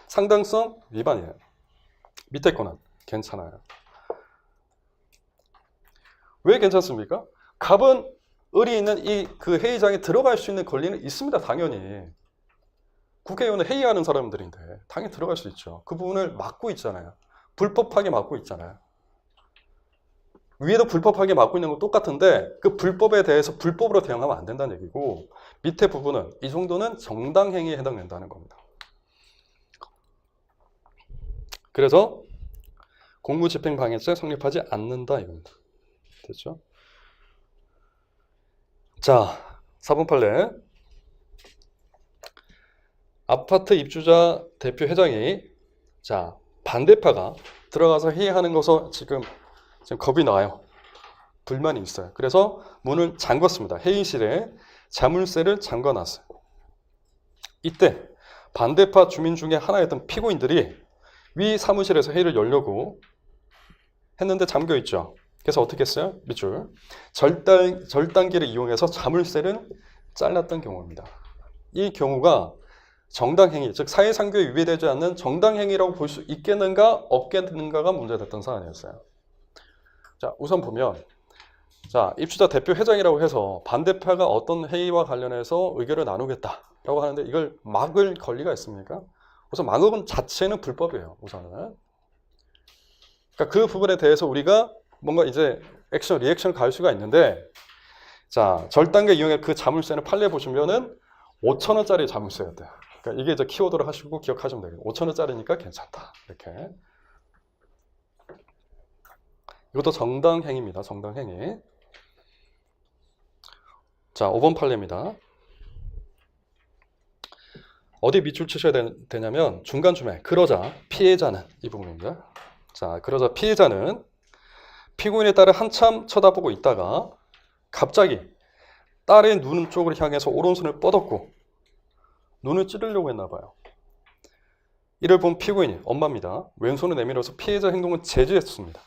상당성 위반이에요. 밑에 거는 괜찮아요. 왜 괜찮습니까? 갑은 을이 있는 이 그 회의장에 들어갈 수 있는 권리는 있습니다. 당연히. 국회의원은 회의하는 사람들인데 당연히 들어갈 수 있죠. 그 부분을 막고 있잖아요. 불법하게 막고 있잖아요. 위에도 불법하게 막고 있는 건 똑같은데 그 불법에 대해서 불법으로 대응하면 안 된다는 얘기고 밑에 부분은 이 정도는 정당 행위에 해당된다는 겁니다. 그래서 공무집행방해죄 성립하지 않는다 이겁니다. 됐죠? 자, 4번 판례. 아파트 입주자 대표 회장이 자 반대파가 들어가서 회의하는 것을 지금 겁이 나요. 불만이 있어요. 그래서 문을 잠궜습니다. 회의실에 자물쇠를 잠궈놨어요. 이때 반대파 주민 중에 하나였던 피고인들이 위 사무실에서 회의를 열려고 했는데 잠겨있죠. 그래서 어떻게 했어요? 밑줄 절단기를 이용해서 자물쇠를 잘랐던 경우입니다. 이 경우가 정당행위, 즉 사회상규에 위배되지 않는 정당행위라고 볼 수 있겠는가 없겠는가가 문제됐던 사안이었어요. 자, 우선 보면 자 입주자 대표 회장이라고 해서 반대파가 어떤 회의와 관련해서 의견을 나누겠다라고 하는데 이걸 막을 권리가 있습니까? 우선 막은 자체는 불법이에요. 우선은. 그러니까 그 부분에 대해서 우리가 뭔가 이제 액션, 리액션을 가할 수가 있는데 자 절단계 이용해 그 자물쇠는 판례 보시면은 5,000원짜리 자물쇠였대요. 그러니까 이게 이제 키워드로 하시고 기억하시면 되겠네요. 5,000원짜리니까 괜찮다. 이렇게. 이것도 정당행위입니다. 정당행위. 자, 5번 판례입니다. 어디 밑줄 치셔야 되냐면 중간쯤에 그러자 피해자는 이 부분입니다. 자, 그러자 피해자는 피고인의 딸을 한참 쳐다보고 있다가 갑자기 딸의 눈 쪽으로 향해서 오른손을 뻗었고 눈을 찌르려고 했나 봐요. 이를 본 피고인이 엄마입니다. 왼손을 내밀어서 피해자 행동을 제지했습니다.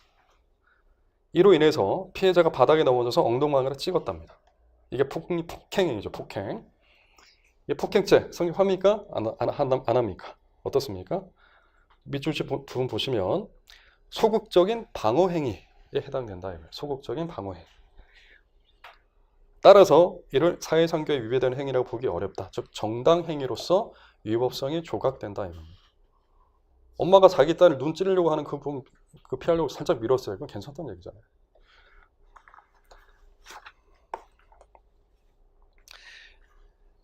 이로 인해서 피해자가 바닥에 넘어져서 엉덩방아를 찍었답니다. 이게 폭행행위죠. 폭행. 이게 폭행죄 성립합니까? 안 합니까? 어떻습니까? 밑줄 부분 보시면 소극적인 방어행위에 해당된다. 소극적인 방어행위. 따라서 이를 사회상규에 위배되는 행위라고 보기 어렵다. 즉 정당 행위로서 위법성이 조각된다 이겁니다. 엄마가 자기 딸을 눈 찌르려고 하는 그 부분 피하려고 살짝 밀었어요. 그건 괜찮다는 얘기잖아요.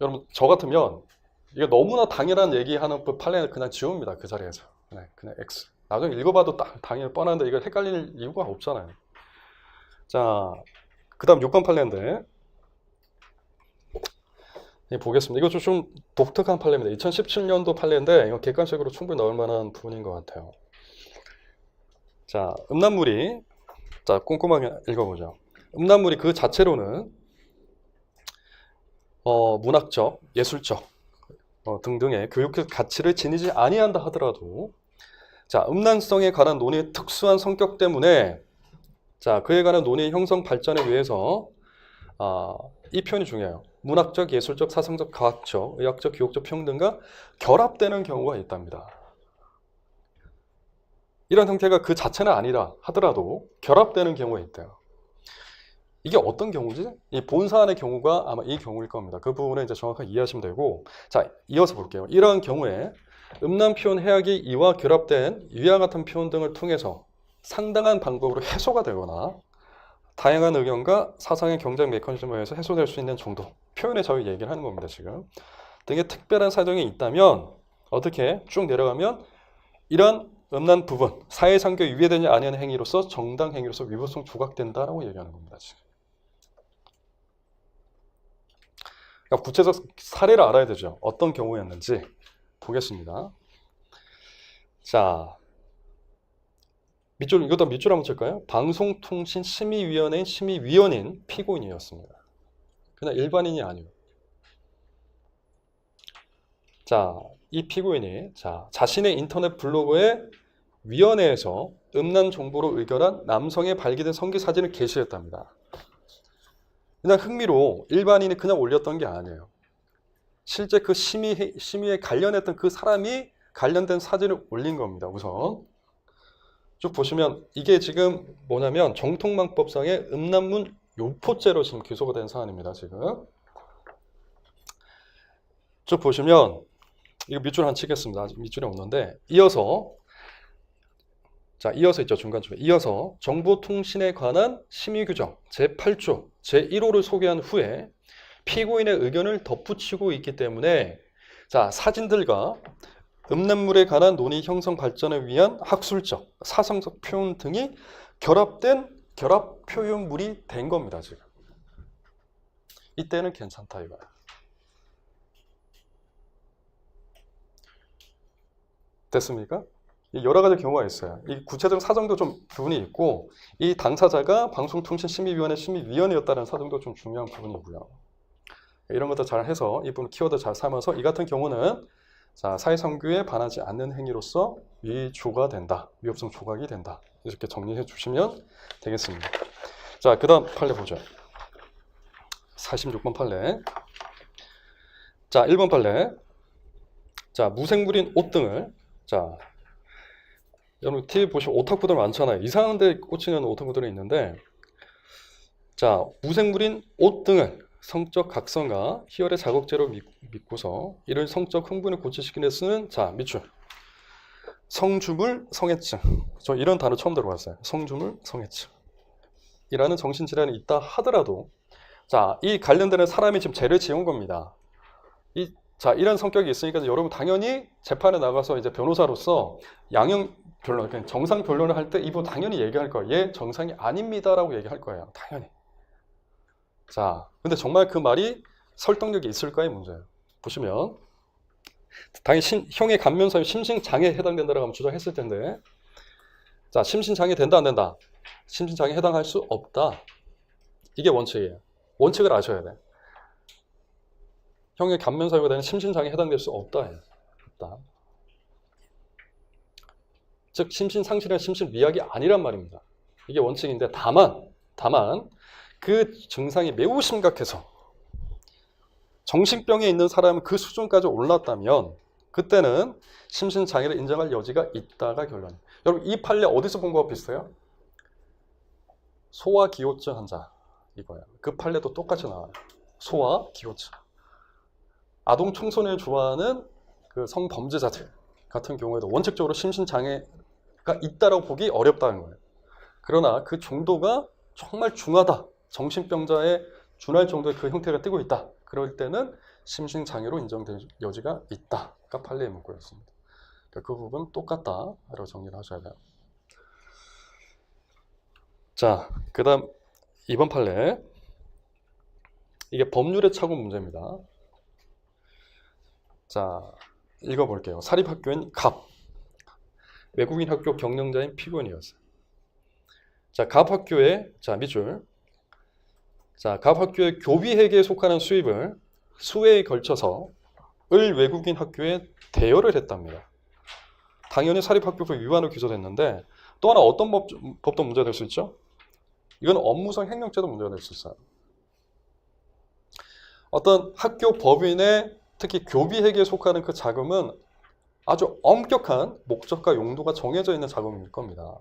여러분 저 같으면 이게 너무나 당연한 얘기하는 그 판례를 그냥 지웁니다. 그 자리에서. 그냥 X. 나중에 읽어봐도 당연히 뻔한데 이거 헷갈릴 이유가 없잖아요. 자, 그 다음 6번 판례인데 보겠습니다. 이거 좀 독특한 판례입니다. 2017년도 판례인데 이거 객관적으로 충분히 넣을 만한 부분인 것 같아요. 자, 음란물이 자 꼼꼼하게 읽어보죠. 음란물이 그 자체로는 문학적, 예술적 등등의 교육적 가치를 지니지 아니한다 하더라도 자, 음란성에 관한 논의의 특수한 성격 때문에 자, 그에 관한 논의의 형성 발전에 위해서 이 표현이 중요해요. 문학적, 예술적, 사상적, 과학적, 의학적, 교육적 평등과 결합되는 경우가 있답니다. 이런 형태가 그 자체는 아니라 하더라도 결합되는 경우가 있대요. 이게 어떤 경우지? 이 본사안의 경우가 아마 이 경우일 겁니다. 그 부분을 이제 정확하게 이해하시면 되고, 자, 이어서 볼게요. 이러한 경우에 음란 표현 해악이 이와 결합된 위와 같은 표현 등을 통해서 상당한 방법으로 해소가 되거나 다양한 의견과 사상의 경쟁 메커니즘에 의해서 해소될 수 있는 정도, 표현의 자유 얘기를 하는 겁니다. 지금 등의 특별한 사정이 있다면 어떻게 쭉 내려가면 이런 음란 부분, 사회상규에 위배되지 아니하는 행위로서 정당 행위로서 위법성 조각된다라고 얘기하는 겁니다. 지금. 그러니까 구체적 사례를 알아야 되죠. 어떤 경우였는지 보겠습니다. 자, 밑줄, 이것도 밑줄 한번 칠까요? 방송통신심의위원회인 심의위원인 피고인이었습니다. 그냥 일반인이 아니에요. 자, 이 피고인이 자신의 인터넷 블로그에 위원회에서 음란 정보로 의결한 남성의 발기된 성기 사진을 게시했답니다. 그냥 흥미로 일반인이 그냥 올렸던 게 아니에요. 실제 그 심의에 관련했던 그 사람이 관련된 사진을 올린 겁니다. 우선 쭉 보시면 이게 지금 뭐냐면 정통망법상의 음란문 요포죄로 지금 기소가 된 사안입니다. 지금 쭉 보시면 이거 밑줄 한 치겠습니다. 아직 밑줄이 없는데 이어서 있죠. 중간쯤에 이어서 정보통신에 관한 심의규정 제8조 제1호를 소개한 후에 피고인의 의견을 덧붙이고 있기 때문에 자, 사진들과 음란물에 관한 논의 형성 발전을 위한 학술적, 사상적 표현 등이 결합된 결합 표현물이 된 겁니다. 지금 이때는 괜찮다 이거야. 됐습니까? 여러 가지 경우가 있어요. 이 구체적 사정도 좀 부분이 있고 이 당사자가 방송통신심의위원회 심의위원이었다는 사정도 좀 중요한 부분이고요. 이런 것도 잘 해서 이 부분 키워드 잘 삼아서 이 같은 경우는 자, 사회상규에 반하지 않는 행위로서 위조가 된다. 위법성 조각이 된다. 이렇게 정리해 주시면 되겠습니다. 자, 그 다음 판례 보죠. 46번 판례. 자, 1번 판례. 자, 무생물인 옷 등을 자, 여러분 TV 보시면 오타쿠들 많잖아요. 이상한 데 꽂히는 오타쿠들이 있는데 자, 무생물인 옷 등을 성적 각성과 희열의 자극제로 믿고서 이를 성적 흥분을 고취시키는 데 쓰는 자, 밑줄 성주물, 성애증. 저 이런 단어 처음 들어봤어요. 성주물, 성애증 이라는 정신질환이 있다 하더라도 자, 이 관련되는 사람이 지금 죄를 지은 겁니다. 자, 이런 성격이 있으니까 여러분 당연히 재판에 나가서 이제 변호사로서 양형 변론, 그러니까 정상 변론을 할 때 이분 당연히 얘기할 거예요. 얘 정상이 아닙니다라고 얘기할 거예요. 당연히. 자, 근데 정말 그 말이 설득력이 있을까의 문제예요. 보시면 당연히 형의 감면사유 심신장애에 해당된다라고 하면 주장했을 텐데 자, 심신장애 된다 안 된다? 심신장애에 해당할 수 없다. 이게 원칙이에요. 원칙을 아셔야 돼. 형의 감면사유가 되는 심신장애에 해당될 수 없다. 없다. 즉 심신상실이나 심신미약이 아니란 말입니다. 이게 원칙인데 다만 그 증상이 매우 심각해서 정신병에 있는 사람은 그 수준까지 올랐다면 그때는 심신장애를 인정할 여지가 있다가 결론이에요. 여러분 이 판례 어디서 본 거와 비슷해요? 소아기호증 환자. 이거야. 그 판례도 똑같이 나와요. 소아, 기호차. 아동 청소년을 좋아하는 그 성범죄자들 같은 경우에도 원칙적으로 심신장애가 있다라고 보기 어렵다는 거예요. 그러나 그 정도가 정말 중하다. 정신병자에 준할 정도의 그 형태가 띠고 있다. 그럴 때는 심신장애로 인정될 여지가 있다가 판례의 문구였습니다. 그러니까 그 부분 똑같다라고 정리를 하셔야 돼요. 자, 그 다음 2번 판례. 이게 법률의 착오 문제입니다. 자, 읽어볼게요. 사립학교인 갑. 외국인 학교 경영자인 피고인이었어요. 자, 갑 학교의, 자, 밑줄. 자, 갑 학교의 교비회계에 속하는 수입을 수회에 걸쳐서 을 외국인 학교에 대여를 했답니다. 당연히 사립학교법 위반으로 기소됐는데 또 하나 어떤 법도 문제가 될 수 있죠? 이건 업무상 횡령죄도 문제가 될 수 있어요. 어떤 학교 법인의 특히 교비회계에 속하는 그 자금은 아주 엄격한 목적과 용도가 정해져 있는 자금일 겁니다.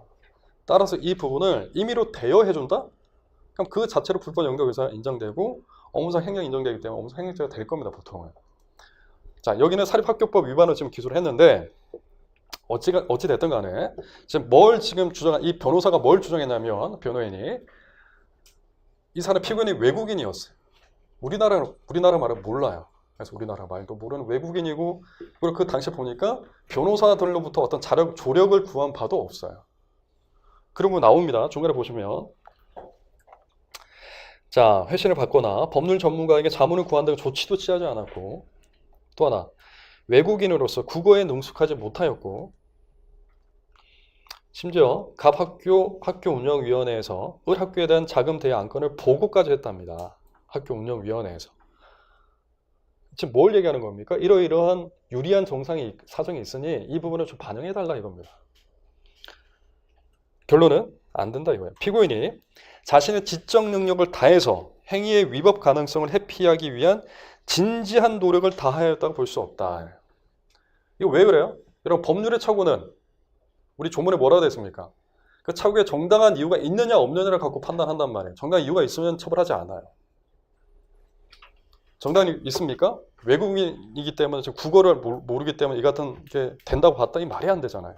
따라서 이 부분을 임의로 대여해준다? 그럼 그 자체로 불법 영역에서 인정되고 업무상 횡령 인정되기 때문에 업무상 횡령죄가 될 겁니다, 보통은. 자, 여기는 사립학교법 위반을 지금 기소를 했는데 어찌 됐든 간에 지금 이 변호사가 뭘 주장했냐면 변호인이 이 사람 피고인이 외국인이었어요. 우리나라 말을 몰라요. 그래서 우리나라 말도 모르는 외국인이고 그리고 그 당시에 보니까 변호사들로부터 어떤 조력을 구한 바도 없어요. 그런 거 나옵니다. 중간에 보시면 자, 회신을 받거나 법률 전문가에게 자문을 구한 등 조치도 취하지 않았고 또 하나 외국인으로서 국어에 능숙하지 못하였고 심지어 갑 학교 운영위원회에서 을 학교에 대한 자금 대여 안건을 보고까지 했답니다. 학교 운영위원회에서. 지금 뭘 얘기하는 겁니까? 이러이러한 유리한 사정이 있으니 이 부분을 좀 반영해달라 이겁니다. 결론은 안 된다 이거예요. 피고인이 자신의 지적 능력을 다해서 행위의 위법 가능성을 회피하기 위한 진지한 노력을 다하였다고 볼 수 없다. 이거 왜 그래요? 여러분 법률의 착오는 우리 조문에 뭐라고 되어 있습니까? 그 착오에 정당한 이유가 있느냐 없느냐를 갖고 판단한단 말이에요. 정당한 이유가 있으면 처벌하지 않아요. 정당이 있습니까? 외국인이기 때문에 지금 국어를 모르기 때문에 이 같은 게 된다고 봤더니 말이 안 되잖아요.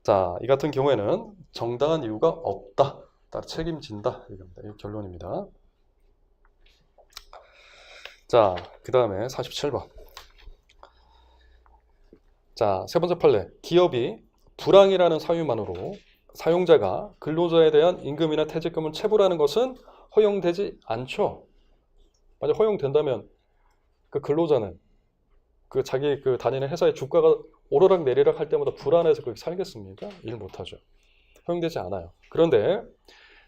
자, 이 같은 경우에는 정당한 이유가 없다. 따라 책임진다. 이겁니다. 이 결론입니다. 자, 그 다음에 47번. 자, 세 번째 판례. 기업이 불황이라는 사유만으로 사용자가 근로자에 대한 임금이나 퇴직금을 체불하는 것은 허용되지 않죠. 만약 허용된다면 그 근로자는 그 자기 그 다니는 회사의 주가가 오르락 내리락 할 때마다 불안해서 그렇게 살겠습니까? 일 못하죠. 허용되지 않아요. 그런데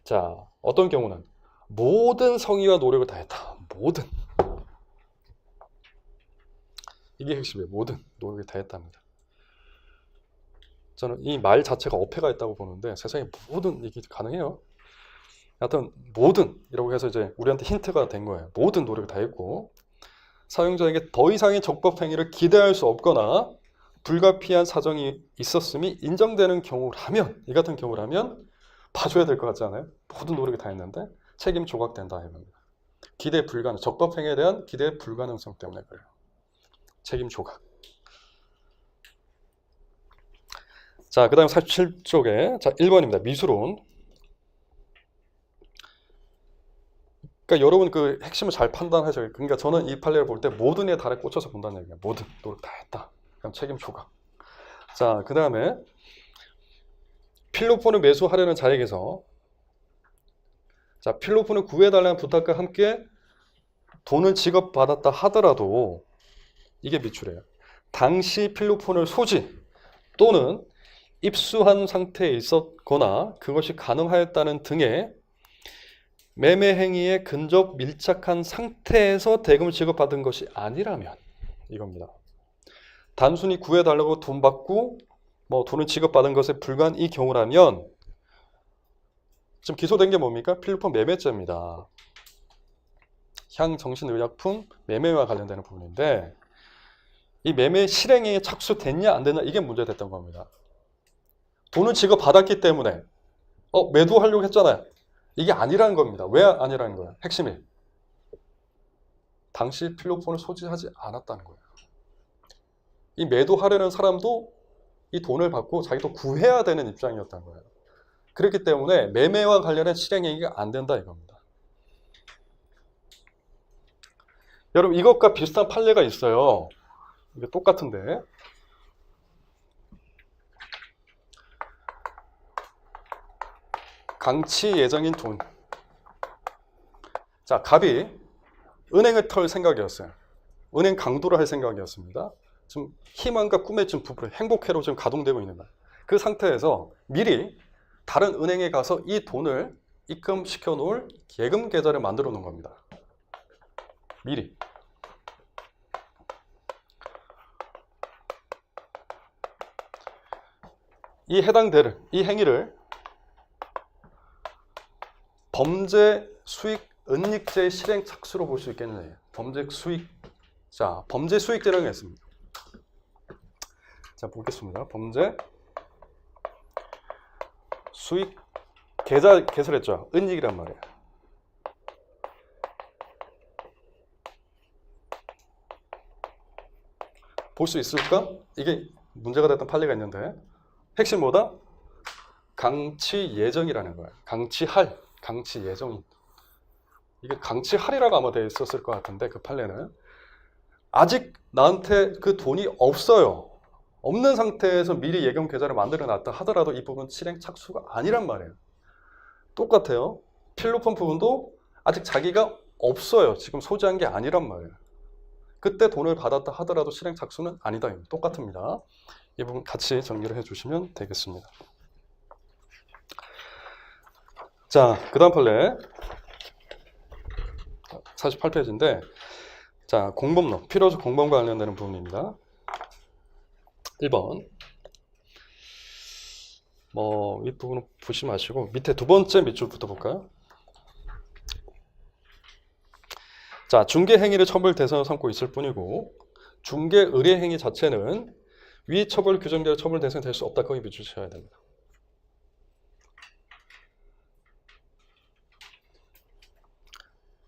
자, 어떤 경우는 모든 성의와 노력을 다했다. 모든. 이게 핵심이에요. 모든 노력을 다했답니다. 저는 이 말 자체가 어폐가 있다고 보는데 세상에 모든 이게 가능해요. 하여튼 모든이라고 해서 이제 우리한테 힌트가 된 거예요. 모든 노력을 다했고 사용자에게 더 이상의 적법 행위를 기대할 수 없거나 불가피한 사정이 있었음이 인정되는 경우라면 이 같은 경우라면 봐줘야 될 것 같지 않아요? 모든 노력을 다했는데 책임 조각된다 이겁니다. 기대 불가능, 적법 행위에 대한 기대 불가능성 때문에 그래요. 책임 조각. 자, 그 다음 47쪽에 자 1번입니다. 미수론. 그러니까 여러분 그 핵심을 잘 판단하셔야 돼요. 그러니까 저는 이 판례를 볼 때 모든에 달에 꽂혀서 본다는 얘기예요. 모든 노력 다 했다. 그럼 책임 조각. 자, 그 다음에 필로폰을 매수하려는 자에게서 자, 필로폰을 구해달라는 부탁과 함께 돈을 지급받았다 하더라도 이게 미출이에요. 당시 필로폰을 소지 또는 입수한 상태에 있었거나 그것이 가능하였다는 등의 매매 행위에 근접 밀착한 상태에서 대금을 지급받은 것이 아니라면 이겁니다. 단순히 구해달라고 돈 받고 뭐 돈을 지급받은 것에 불과한 이 경우라면 지금 기소된 게 뭡니까? 필로폰 매매죄입니다. 향정신의약품 매매와 관련되는 부분인데 이 매매 실행에 착수됐냐 안 됐냐 이게 문제됐던 겁니다. 돈을 지급받았기 때문에 매도하려고 했잖아요. 이게 아니라는 겁니다. 왜 아니라는 거예요? 핵심이 당시 필로폰을 소지하지 않았다는 거예요. 이 매도하려는 사람도 이 돈을 받고 자기도 구해야 되는 입장이었다는 거예요. 그렇기 때문에 매매와 관련된 실행행위가 안 된다 이겁니다. 여러분 이것과 비슷한 판례가 있어요. 이게 똑같은데 강치 예정인 돈. 자, 갑이 은행을 털 생각이었어요. 은행 강도를 할 생각이었습니다. 지금 희망과 꿈에 지금 부풀어 행복회로 지금 가동되고 있는 거예요. 그 상태에서 미리 다른 은행에 가서 이 돈을 입금시켜 놓을 예금 계좌를 만들어 놓은 겁니다. 미리. 이 행위를 범죄 수익 은닉죄의 실행 착수로 볼 수 있겠네요. 범죄 수익. 자, 범죄 수익죄라는 게 있습니다. 자, 보겠습니다. 범죄 수익 계좌 개설했죠. 은닉이란 말이에요. 볼 수 있을까? 이게 문제가 됐던 판례가 있는데 핵심 뭐다? 강치 예정이라는 거예요. 강치할, 강치 예정인. 이게 강치할이라고 아마 되어 있었을 것 같은데 그 판례는 아직 나한테 그 돈이 없어요. 없는 상태에서 미리 예금 계좌를 만들어 놨다 하더라도 이 부분 실행 착수가 아니란 말이에요. 똑같아요. 필로폰 부분도 아직 자기가 없어요. 지금 소지한 게 아니란 말이에요. 그때 돈을 받았다 하더라도 실행 착수는 아니다. 똑같습니다. 이 부분 같이 정리를 해주시면 되겠습니다. 자, 그 다음 판례 48페이지인데 자, 공범론, 필요적 공범과 관련되는 부분입니다. 1번 이 부분은 보시 마시고 밑에 두 번째 밑줄부터 볼까요? 자, 중개 행위를 처벌 대상으로 삼고 있을 뿐이고 중개 의뢰 행위 자체는 위 처벌 규정대로 처벌 대상이 될 수 없다. 거기 밑줄 쳐야 됩니다.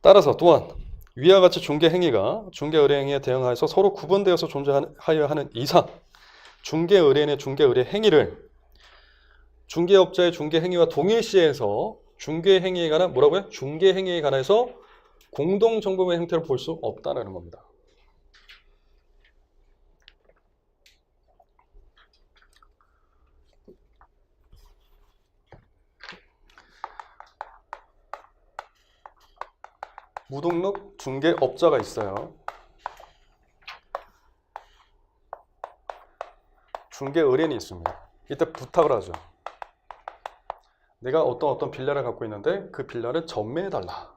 따라서 또한 위와 같이 중개 행위가 중개 의뢰 행위에 대응하여서 서로 구분되어서 존재하여 하는 이상 중개 의뢰인의 중개 의뢰 행위를 중개업자의 중개 행위와 동일시해서 중개 행위에 관한 뭐라고요? 중개 행위에 관해서 공동 정범의 형태로 볼 수 없다는 겁니다. 무등록 중개업자가 있어요. 중개 의뢰인이 있습니다. 이때 부탁을 하죠. 내가 어떤 빌라를 갖고 있는데 그 빌라를 전매해달라.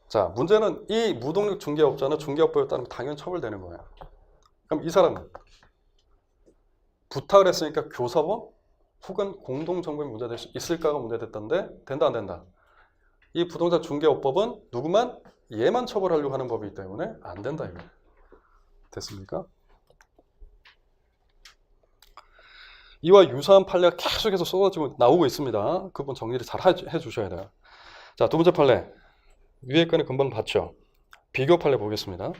자, 문제는 이 무등록 중개업자는 중개업법에 따르면 당연히 처벌되는 거예요. 그럼 이 사람은 부탁을 했으니까 교사법 혹은 공동정범이 문제될 수 있을까가 문제됐던데 된다 안 된다? 이 부동산 중개업법은 누구만? 얘만 처벌하려고 하는 법이기 때문에 안 된다 이거. 됐습니까? 이와 유사한 판례가 계속해서 쏟아지고 나오고 있습니다. 그 부분 정리를 잘 해주셔야 돼요. 자, 두 번째 판례. 위에 거는 금방 봤죠? 비교 판례 보겠습니다.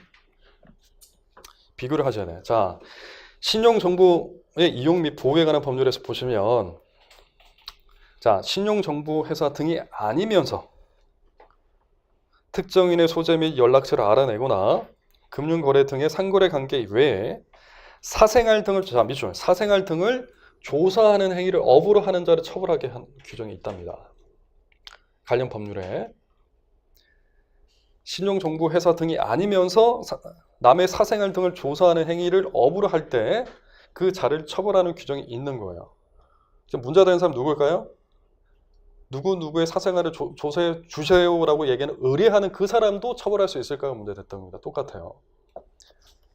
비교를 하셔야 돼요. 자, 신용정보의 이용 및 보호에 관한 법률에서 보시면 자, 신용정보회사 등이 아니면서 특정인의 소재 및 연락처를 알아내거나 금융거래 등의 상거래 관계 이외에 사생활 등을 사생활 등을 조사하는 행위를 업으로 하는 자를 처벌하게 한 규정이 있답니다. 관련 법률에 신용정보회사 등이 아니면서 남의 사생활 등을 조사하는 행위를 업으로 할 때 그 자를 처벌하는 규정이 있는 거예요. 지금 문제가 되는 사람 누굴까요? 누구의 사생활을 조사해 주세요라고 얘기하는 의뢰하는 그 사람도 처벌할 수 있을까가 문제됐던 겁니다. 똑같아요.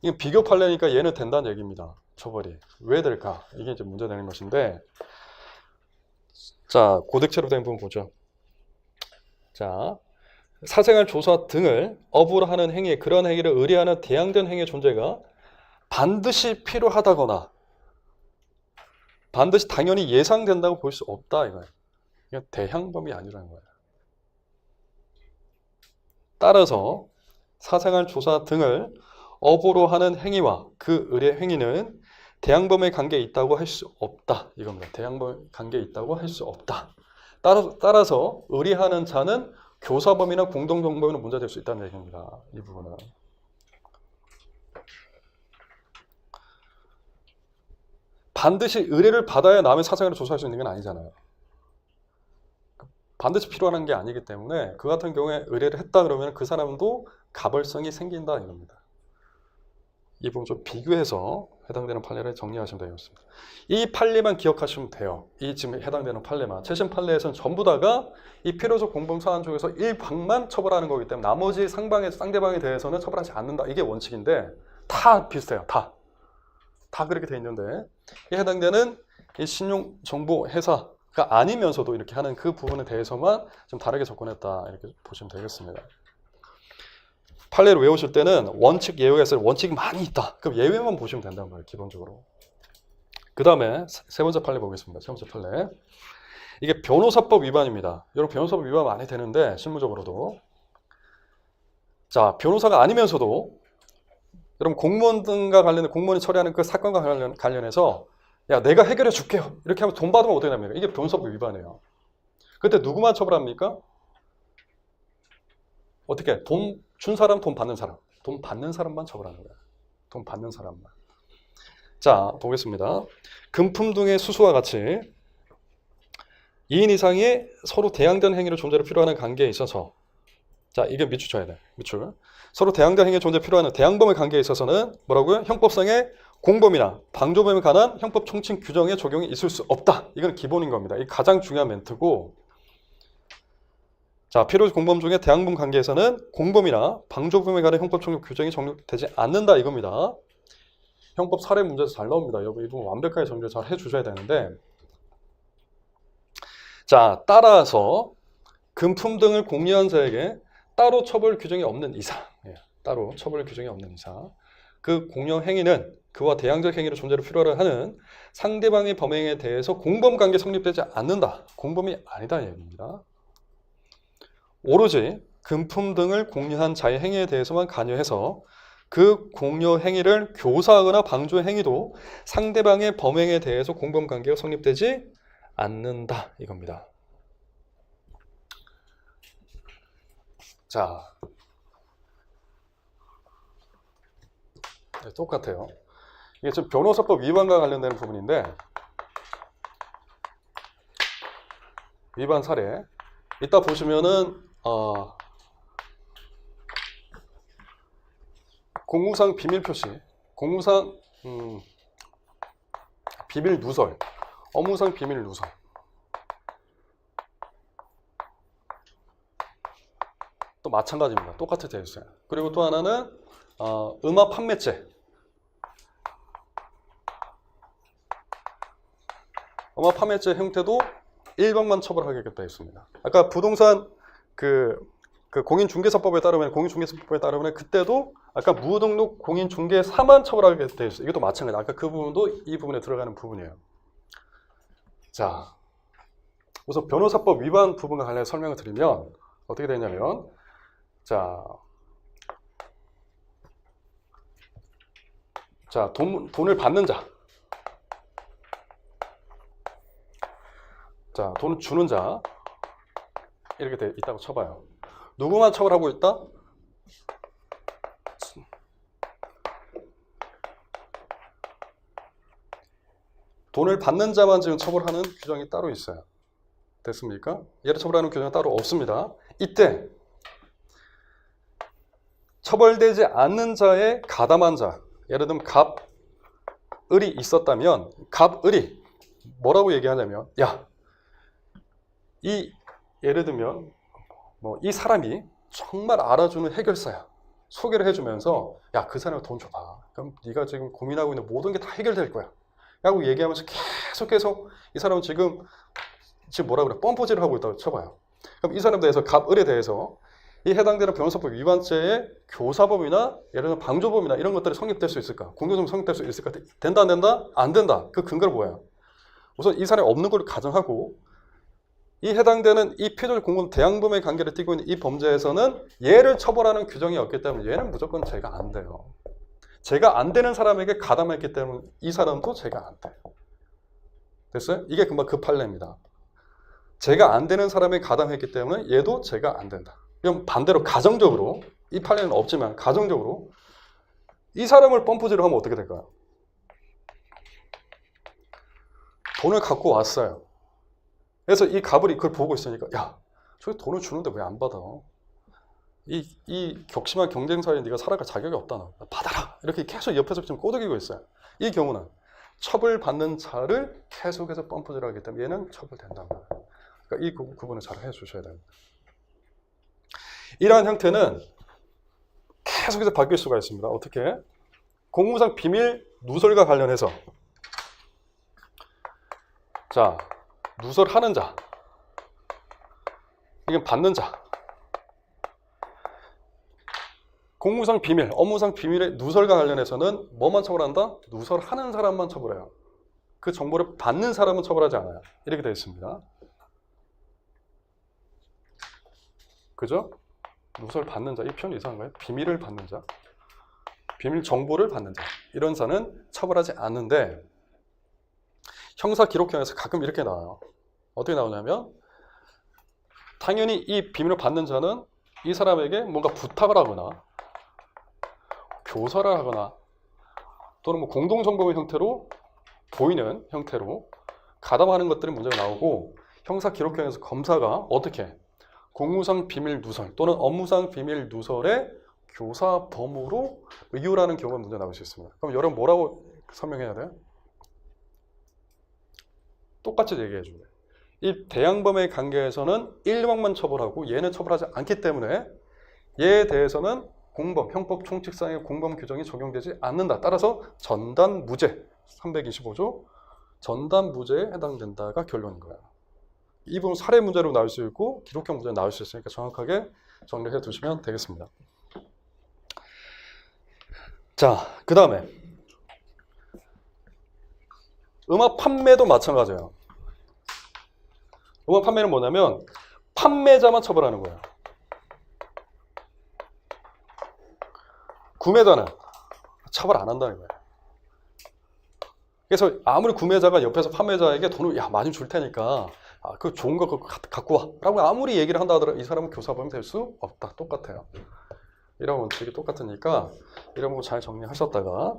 이게 비교 판례니까 얘는 된다는 얘기입니다. 처벌이. 왜 될까? 이게 이제 문제되는 것인데 자, 고득체로 된 부분 보죠. 자, 사생활 조사 등을 업으로 하는 행위, 그런 행위를 의뢰하는 대항된 행위의 존재가 반드시 필요하다거나 반드시 당연히 예상된다고 볼 수 없다 이거예요. 이건 대형범이 아니라는 거예요. 따라서 사생활 조사 등을 업으로 하는 행위와 그 의뢰 행위는 대항범의 관계에 있다고 할 수 없다 이겁니다. 대항범의 관계에 있다고 할 수 없다. 따라서 의뢰하는 자는 교사범이나 공동정범이나 문제될 수 있다는 얘기입니다. 이 부분은. 반드시 의뢰를 받아야 남의 사생활을 조사할 수 있는 건 아니잖아요. 반드시 필요한 게 아니기 때문에 그 같은 경우에 의뢰를 했다 그러면 그 사람도 가벌성이 생긴다 이겁니다. 이 부분 좀 비교해서 해당되는 판례를 정리하시면 되겠습니다. 이 판례만 기억하시면 돼요. 이 지금 해당되는 판례만. 최신 판례에서는 전부 다가 이 필요적 공범 사안 중에서 일방만 처벌하는 거기 때문에 나머지 상대방에 대해서는 처벌하지 않는다. 이게 원칙인데 다 비슷해요. 다 그렇게 돼 있는데 이 해당되는 이 신용정보 회사가 아니면서도 이렇게 하는 그 부분에 대해서만 좀 다르게 접근했다. 이렇게 보시면 되겠습니다. 판례를 외우실 때는 원칙, 예외가 있어요. 원칙이 많이 있다. 그럼 예외만 보시면 된다는 거예요. 기본적으로. 그 다음에 세 번째 판례 보겠습니다. 세 번째 판례. 이게 변호사법 위반입니다. 여러분 변호사법 위반 많이 되는데 실무적으로도. 자, 변호사가 아니면서도 여러분 공무원 등과 관련해 공무원이 처리하는 그 사건과 관련해서 야 내가 해결해 줄게요. 이렇게 하면 돈 받으면 어떻게 됩니까? 이게 변호사법 위반이에요. 그때 누구만 처벌합니까? 어떻게? 돈 준 사람, 돈 받는 사람. 돈 받는 사람만 처벌하는 거야. 돈 받는 사람만. 자, 보겠습니다. 금품 등의 수수와 같이 2인 이상의 서로 대항된 행위를 존재로 필요하는 관계에 있어서 자, 이게 밑줄 쳐야 돼. 밑줄. 서로 대항된 행위에 존재 필요하는 대항범의 관계에 있어서는 뭐라고요? 형법상의 공범이나 방조범에 관한 형법 총칙 규정의 적용이 있을 수 없다. 이건 기본인 겁니다. 이 가장 중요한 멘트고 자, 필요적 공범 중에 대항범 관계에서는 공범이나 방조범에 관한 형법 총칙 규정이 적용되지 않는다 이겁니다. 형법 사례 문제에서 잘 나옵니다. 여러분 이 부분 완벽하게 정리를 잘 해주셔야 되는데 자, 따라서 금품 등을 공유한 자에게 따로 처벌 규정이 없는 이상 따로 처벌 규정이 없는 이상 그 공유 행위는 그와 대항적 행위를 존재로 필요로 하는 상대방의 범행에 대해서 공범관계 성립되지 않는다. 공범이 아니다 얘기입니다. 오로지 금품 등을 공유한 자의 행위에 대해서만 관여해서 그 공유 행위를 교사하거나 방조 행위도 상대방의 범행에 대해서 공범관계가 성립되지 않는다 이겁니다. 자, 네, 똑같아요. 이게 지금 변호사법 위반과 관련되는 부분인데 위반 사례 이따 보시면은 공무상 비밀 표시, 공무상 비밀 누설, 업무상 비밀 누설. 또 마찬가지입니다. 똑같이 되어 있어요. 그리고 또 하나는 음악 판매죄. 음악 판매죄 형태도 1번만 처벌하겠다 했습니다. 아까 부동산 그 공인중개사법에 따르면 그때도 아까 무등록 공인중개사만 처벌하게 돼 있어요. 이것도 마찬가지예요. 아까 그 부분도 이 부분에 들어가는 부분이에요. 자, 우선 변호사법 위반 부분과 관련해서 설명을 드리면 어떻게 되냐면 자, 돈을 받는 자, 자, 돈을 주는 자 이렇게 돼 있다고 쳐봐요. 누구만 처벌하고 있다? 돈을 받는 자만 지금 처벌하는 규정이 따로 있어요. 됐습니까? 얘를 처벌하는 규정은 따로 없습니다. 이때 처벌되지 않는 자의 가담한 자, 예를 들면 갑을이 있었다면 갑을이 뭐라고 얘기하냐면 야, 예를 들면 이 사람이 정말 알아주는 해결사야. 소개를 해주면서 야, 그 사람한테 돈 줘봐. 그럼 네가 지금 고민하고 있는 모든 게 다 해결될 거야. 라고 얘기하면서 계속해서 이 사람은 지금 뭐라 그래? 뻔포질을 하고 있다고 쳐봐요. 그럼 이 사람에 대해서 갑을에 대해서 이 해당되는 변호사법 위반죄의 교사범이나 예를 들면 방조범이나 이런 것들이 성립될 수 있을까? 공동성 성립될 수 있을까? 된다 안 된다? 안 된다. 그 근거는 뭐예요? 우선 이 사람이 없는 걸 가정하고 이 해당되는 이 피해자적 공범 대항범의 관계를 띠고 있는 이 범죄에서는 얘를 처벌하는 규정이 없기 때문에 얘는 무조건 죄가 안 돼요. 죄가 안 되는 사람에게 가담했기 때문에 이 사람도 죄가 안 돼요. 됐어요? 이게 금방 그 판례입니다. 죄가 안 되는 사람에게 가담했기 때문에 얘도 죄가 안 된다. 그럼 반대로 가정적으로 이 판례는 없지만 가정적으로 이 사람을 펌프질을 하면 어떻게 될까요? 돈을 갖고 왔어요. 그래서 이 가불이 그걸 보고 있으니까 야, 저기 돈을 주는데 왜 안 받아? 이 격심한 경쟁사에 네가 살아갈 자격이 없다. 너. 받아라. 이렇게 계속 옆에서 지금 꼬드기고 있어요. 이 경우는 처벌받는 자를 계속해서 펌프질하기 때문에 얘는 처벌된다는 거예요. 그러니까 이 구분을 잘 해주셔야 됩니다. 이러한 형태는 계속해서 바뀔 수가 있습니다. 어떻게? 공무상 비밀 누설과 관련해서 자, 누설하는 자, 이건 받는 자. 공무상 비밀, 업무상 비밀의 누설과 관련해서는 뭐만 처벌한다? 누설하는 사람만 처벌해요. 그 정보를 받는 사람은 처벌하지 않아요. 이렇게 되어 있습니다. 그죠? 누설 받는 자, 이 표현이 이상한가요? 비밀을 받는 자, 비밀 정보를 받는 자, 이런 자는 처벌하지 않는데 형사기록형에서 가끔 이렇게 나와요. 어떻게 나오냐면 당연히 이 비밀을 받는 자는 이 사람에게 뭔가 부탁을 하거나 교사를 하거나 또는 뭐 공동정범의 형태로 보이는 형태로 가담하는 것들이 문제가 나오고 형사기록형에서 검사가 어떻게 공무상 비밀 누설 또는 업무상 비밀 누설의 교사범으로 이유라는 경우가 문제 나올 수 있습니다. 그럼 여러분 뭐라고 설명해야 돼요? 똑같이 얘기해 줘요. 이 대항범의 관계에서는 일방만 처벌하고 얘는 처벌하지 않기 때문에 얘에 대해서는 공범, 형법 총칙상의 공범 규정이 적용되지 않는다. 따라서 전단무죄, 325조 전단무죄에 해당된다가 결론인 거예요. 이 부분 사례 문제로 나올 수 있고 기록형 문제로 나올 수 있으니까 정확하게 정리해 두시면 되겠습니다. 자, 그 다음에 음악 판매도 마찬가지예요. 음악 판매는 뭐냐면 판매자만 처벌하는 거예요. 구매자는 처벌 안 한다는 거예요. 그래서 아무리 구매자가 옆에서 판매자에게 돈을 야 많이 줄 테니까 그 좋은 거 그거 갖고 와 라고 아무리 얘기를 한다 하더라도 이 사람은 교사범이 될 수 없다. 똑같아요. 이런 원칙이 똑같으니까 이런 거 잘 정리하셨다가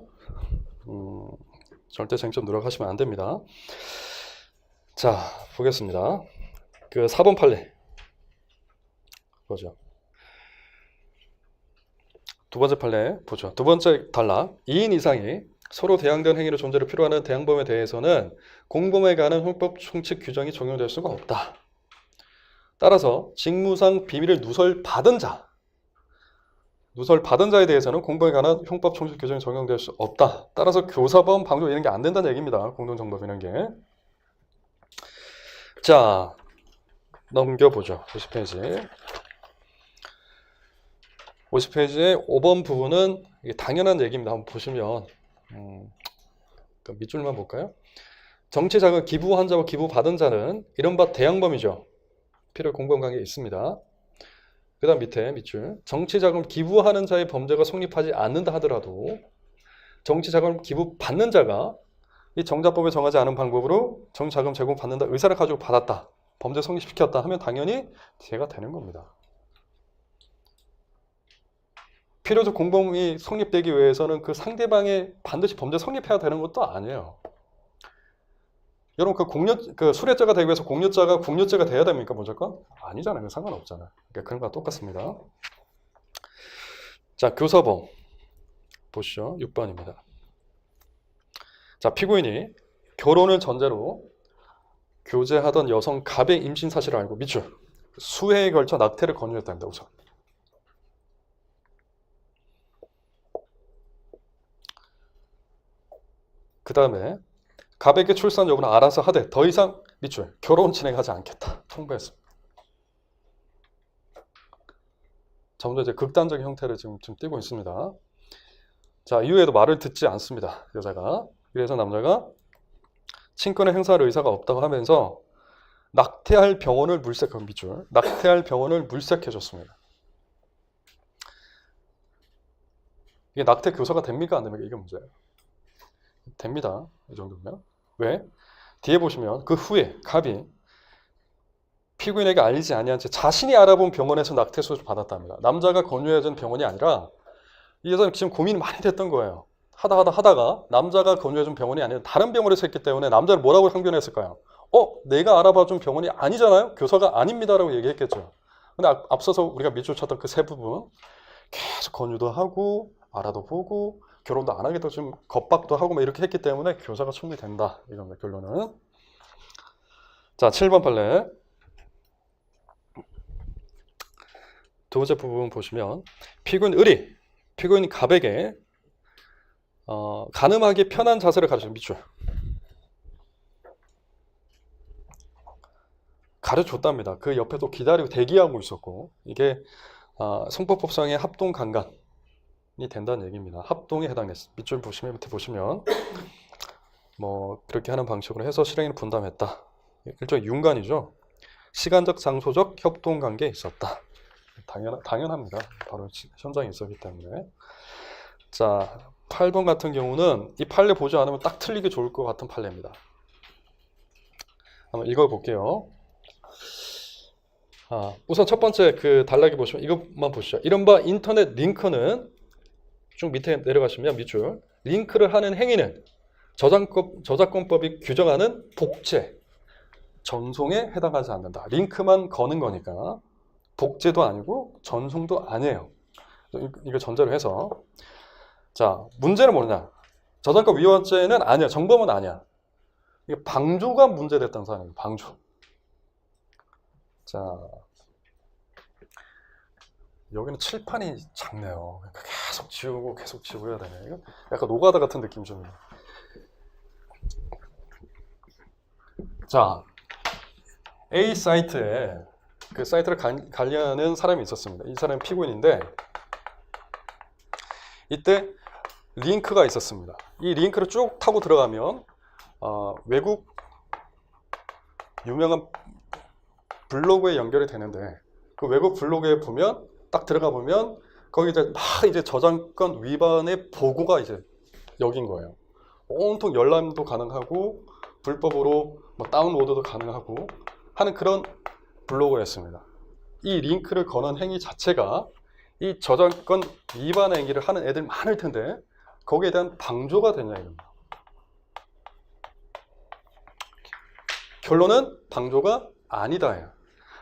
절대 쟁점 노력하시면 안 됩니다. 자, 보겠습니다. 그 4번 판례 보죠. 두 번째 판례 보죠. 두 번째 단락 2인 이상이 서로 대항된 행위로 존재를 필요로 하는 대항범에 대해서는 공범에 관한 형법 총칙 규정이 적용될 수가 없다. 따라서 직무상 비밀을 누설받은 자에 대해서는 공범에 관한 형법 총칙 규정이 적용될 수 없다. 따라서 교사범, 방조 이런 게 안 된다는 얘기입니다. 공동정범 이런 게. 자, 넘겨보죠. 50페이지. 50페이지의 5번 부분은 이게 당연한 얘기입니다. 한번 보시면 밑줄만 볼까요? 정치자금 기부한 자와 기부받은 자는 이른바 대항범이죠. 필요 공범관계에 있습니다. 그 다음 밑에 밑줄 정치자금 기부하는 자의 범죄가 성립하지 않는다 하더라도 정치자금 기부받는 자가 이 정자법에 정하지 않은 방법으로 정치자금 제공받는다 의사를 가지고 받았다. 범죄 성립시켰다 하면 당연히 죄가 되는 겁니다. 필요적 공범이 성립되기 위해서는 그 상대방이 반드시 범죄 성립해야 되는 것도 아니에요. 여러분 그 수뢰죄가 되기 위해서 공여죄가 국여죄가 돼야 됩니까 무조건? 아니잖아요. 상관없잖아요. 그러니까 그런 거와 똑같습니다. 자, 교사범 보시죠. 6번입니다. 자, 피고인이 결혼을 전제로 교제하던 여성 갑의 임신 사실을 알고 밑줄 수회에 걸쳐 낙태를 권유했답니다. 우선 그 다음에 갑에게 출산 여부는 알아서 하되 더 이상 밑줄 결혼 진행하지 않겠다 통보했습니다. 점점 이제 극단적인 형태를 지금 띄고 있습니다. 자, 이후에도 말을 듣지 않습니다. 여자가. 그래서 남자가 친권의 행사할 의사가 없다고 하면서 낙태할 병원을 물색한 밑줄. 낙태할 병원을 물색해줬습니다. 이게 낙태 교사가 됩니까? 안 됩니까? 이게 문제예요. 됩니다. 이 정도면. 왜? 뒤에 보시면 그 후에 갑이 피고인에게 알리지 아니한 채 자신이 알아본 병원에서 낙태 수술을 받았답니다. 남자가 권유해준 병원이 아니라 이 여자는 지금 고민이 많이 됐던 거예요. 하다가 남자가 권유해준 병원이 아니라 다른 병원에서 했기 때문에 남자를 뭐라고 항변했을까요? 내가 알아봐준 병원이 아니잖아요? 교사가 아닙니다라고 얘기했겠죠. 근데 앞서서 우리가 밑줄 쳤던 그 세 부분 계속 권유도 하고 알아도 보고 결혼도 안 하겠다고 좀 겁박도 하고 막 이렇게 했기 때문에 교사가 충분히 된다. 이겁니다. 결론은. 자, 7번 판례. 두 번째 부분 보시면 피고인 을이 피고인 갑에게 가늠하기 편한 자세를 가르쳐 밑줄. 가르쳐줬답니다. 그 옆에도 기다리고 대기하고 있었고 이게 성법법상의 합동 강간이 된다는 얘기입니다. 합동에 해당했습니다. 밑줄 보시면 밑에 보시면 뭐 그렇게 하는 방식으로 해서 실행인을 분담했다. 일종의 윤관이죠. 시간적 장소적 협동 관계에 있었다. 당연합니다. 바로 현장에 있었기 때문에. 자, 8번 같은 경우는 이 판례 보지 않으면 딱 틀리기 좋을 것 같은 판례입니다. 한번 읽어볼게요. 우선 첫 번째 그 단락에 보시면 이것만 보시죠. 이른바 인터넷 링크는 쭉 밑에 내려가시면 밑줄 링크를 하는 행위는 저작권법이 규정하는 복제, 전송에 해당하지 않는다. 링크만 거는 거니까 복제도 아니고 전송도 아니에요. 이거 전제로 해서 자 문제는 뭐냐? 저작권 위반죄는 아니야. 정범은 아니야. 이게 방조가 문제됐다는 사안이에요. 방조. 자 여기는 칠판이 작네요. 계속 지우고 해야 되네. 이거 약간 노가다 같은 느낌 좀. 자 A 사이트에 그 사이트를 관리하는 사람이 있었습니다. 이 사람은 피고인인데 이때 링크가 있었습니다. 이 링크를 쭉 타고 들어가면 외국 유명한 블로그에 연결이 되는데 그 외국 블로그에 보면 딱 들어가 보면 거기 이제 저작권 위반의 보고가 이제 여긴 거예요. 온통 열람도 가능하고 불법으로 다운로드도 가능하고 하는 그런 블로그였습니다. 이 링크를 거는 행위 자체가 이 저작권 위반 행위를 하는 애들 많을 텐데 거기에 대한 방조가 되냐 이겁니다. 결론은 방조가 아니다예요.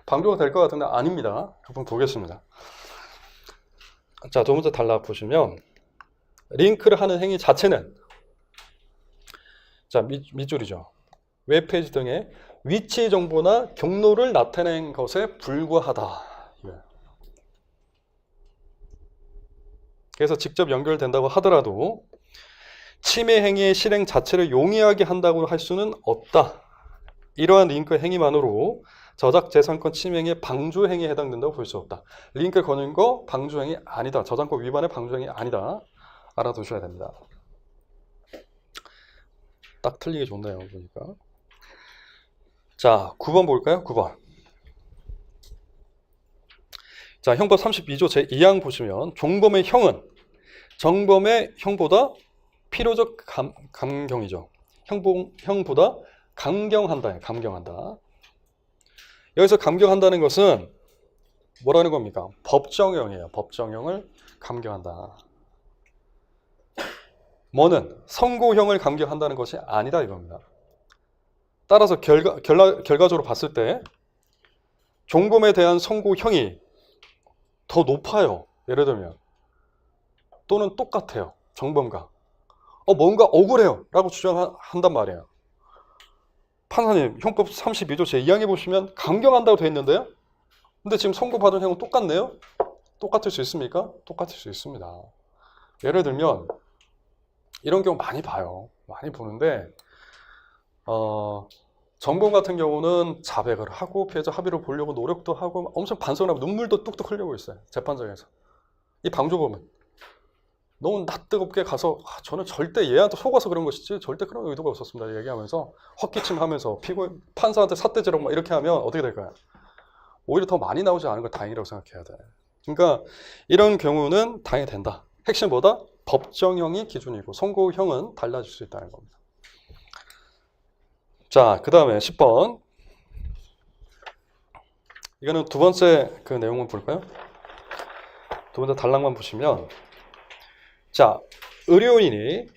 방조가 될 것 같은데 아닙니다. 한번 보겠습니다. 자, 두 번째 단락 보시면 링크를 하는 행위 자체는 자 밑줄이죠. 웹페이지 등의 위치 정보나 경로를 나타낸 것에 불과하다. 그래서 직접 연결된다고 하더라도 침해 행위의 실행 자체를 용이하게 한다고 할 수는 없다. 이러한 링크 행위만으로 저작재산권 침해 행위의 방조 행위에 해당된다고 볼 수 없다. 링크 거는 거 방조 행위 아니다. 저작권 위반의 방조 행위 아니다. 알아두셔야 됩니다. 딱 틀리게 좋네요. 보니까. 자, 9번 볼까요? 9번. 자, 형법 32조 제2항 보시면 종범의 형은 정범의 형보다 필요적 감경이죠. 형보다 감경한다. 감경한다. 여기서 감경한다는 것은 뭐라는 겁니까? 법정형이에요. 법정형을 감경한다. 뭐는 선고형을 감경한다는 것이 아니다 이겁니다. 따라서 결과적으로 봤을 때 종범에 대한 선고형이 더 높아요. 예를 들면 또는 똑같아요. 정범과 뭔가 억울해요 라고 주장한단 말이에요. 판사님 형법 32조 제2항에 보시면 감경한다고 되어 있는데요. 근데 지금 선고받은 형은 똑같네요. 똑같을 수 있습니까? 똑같을 수 있습니다. 예를 들면 이런 경우 많이 봐요. 많이 보는데 정범 같은 경우는 자백을 하고 피해자 합의를 보려고 노력도 하고 엄청 반성하고 눈물도 뚝뚝 흘리고 있어요. 재판장에서. 이 방조범은 너무 낯뜨겁게 가서 저는 절대 얘한테 속아서 그런 것이지 절대 그런 의도가 없었습니다. 얘기하면서 헛기침하면서 판사한테 삿대질하고 막 이렇게 하면 어떻게 될까요? 오히려 더 많이 나오지 않은 걸 다행이라고 생각해야 돼. 그러니까 이런 경우는 당연히 된다. 핵심보다 법정형이 기준이고 선고형은 달라질 수 있다는 겁니다. 자, 그 다음에 10번. 이거는 두 번째 그 내용을 볼까요? 두 번째 단락만 보시면, 자, 의료인이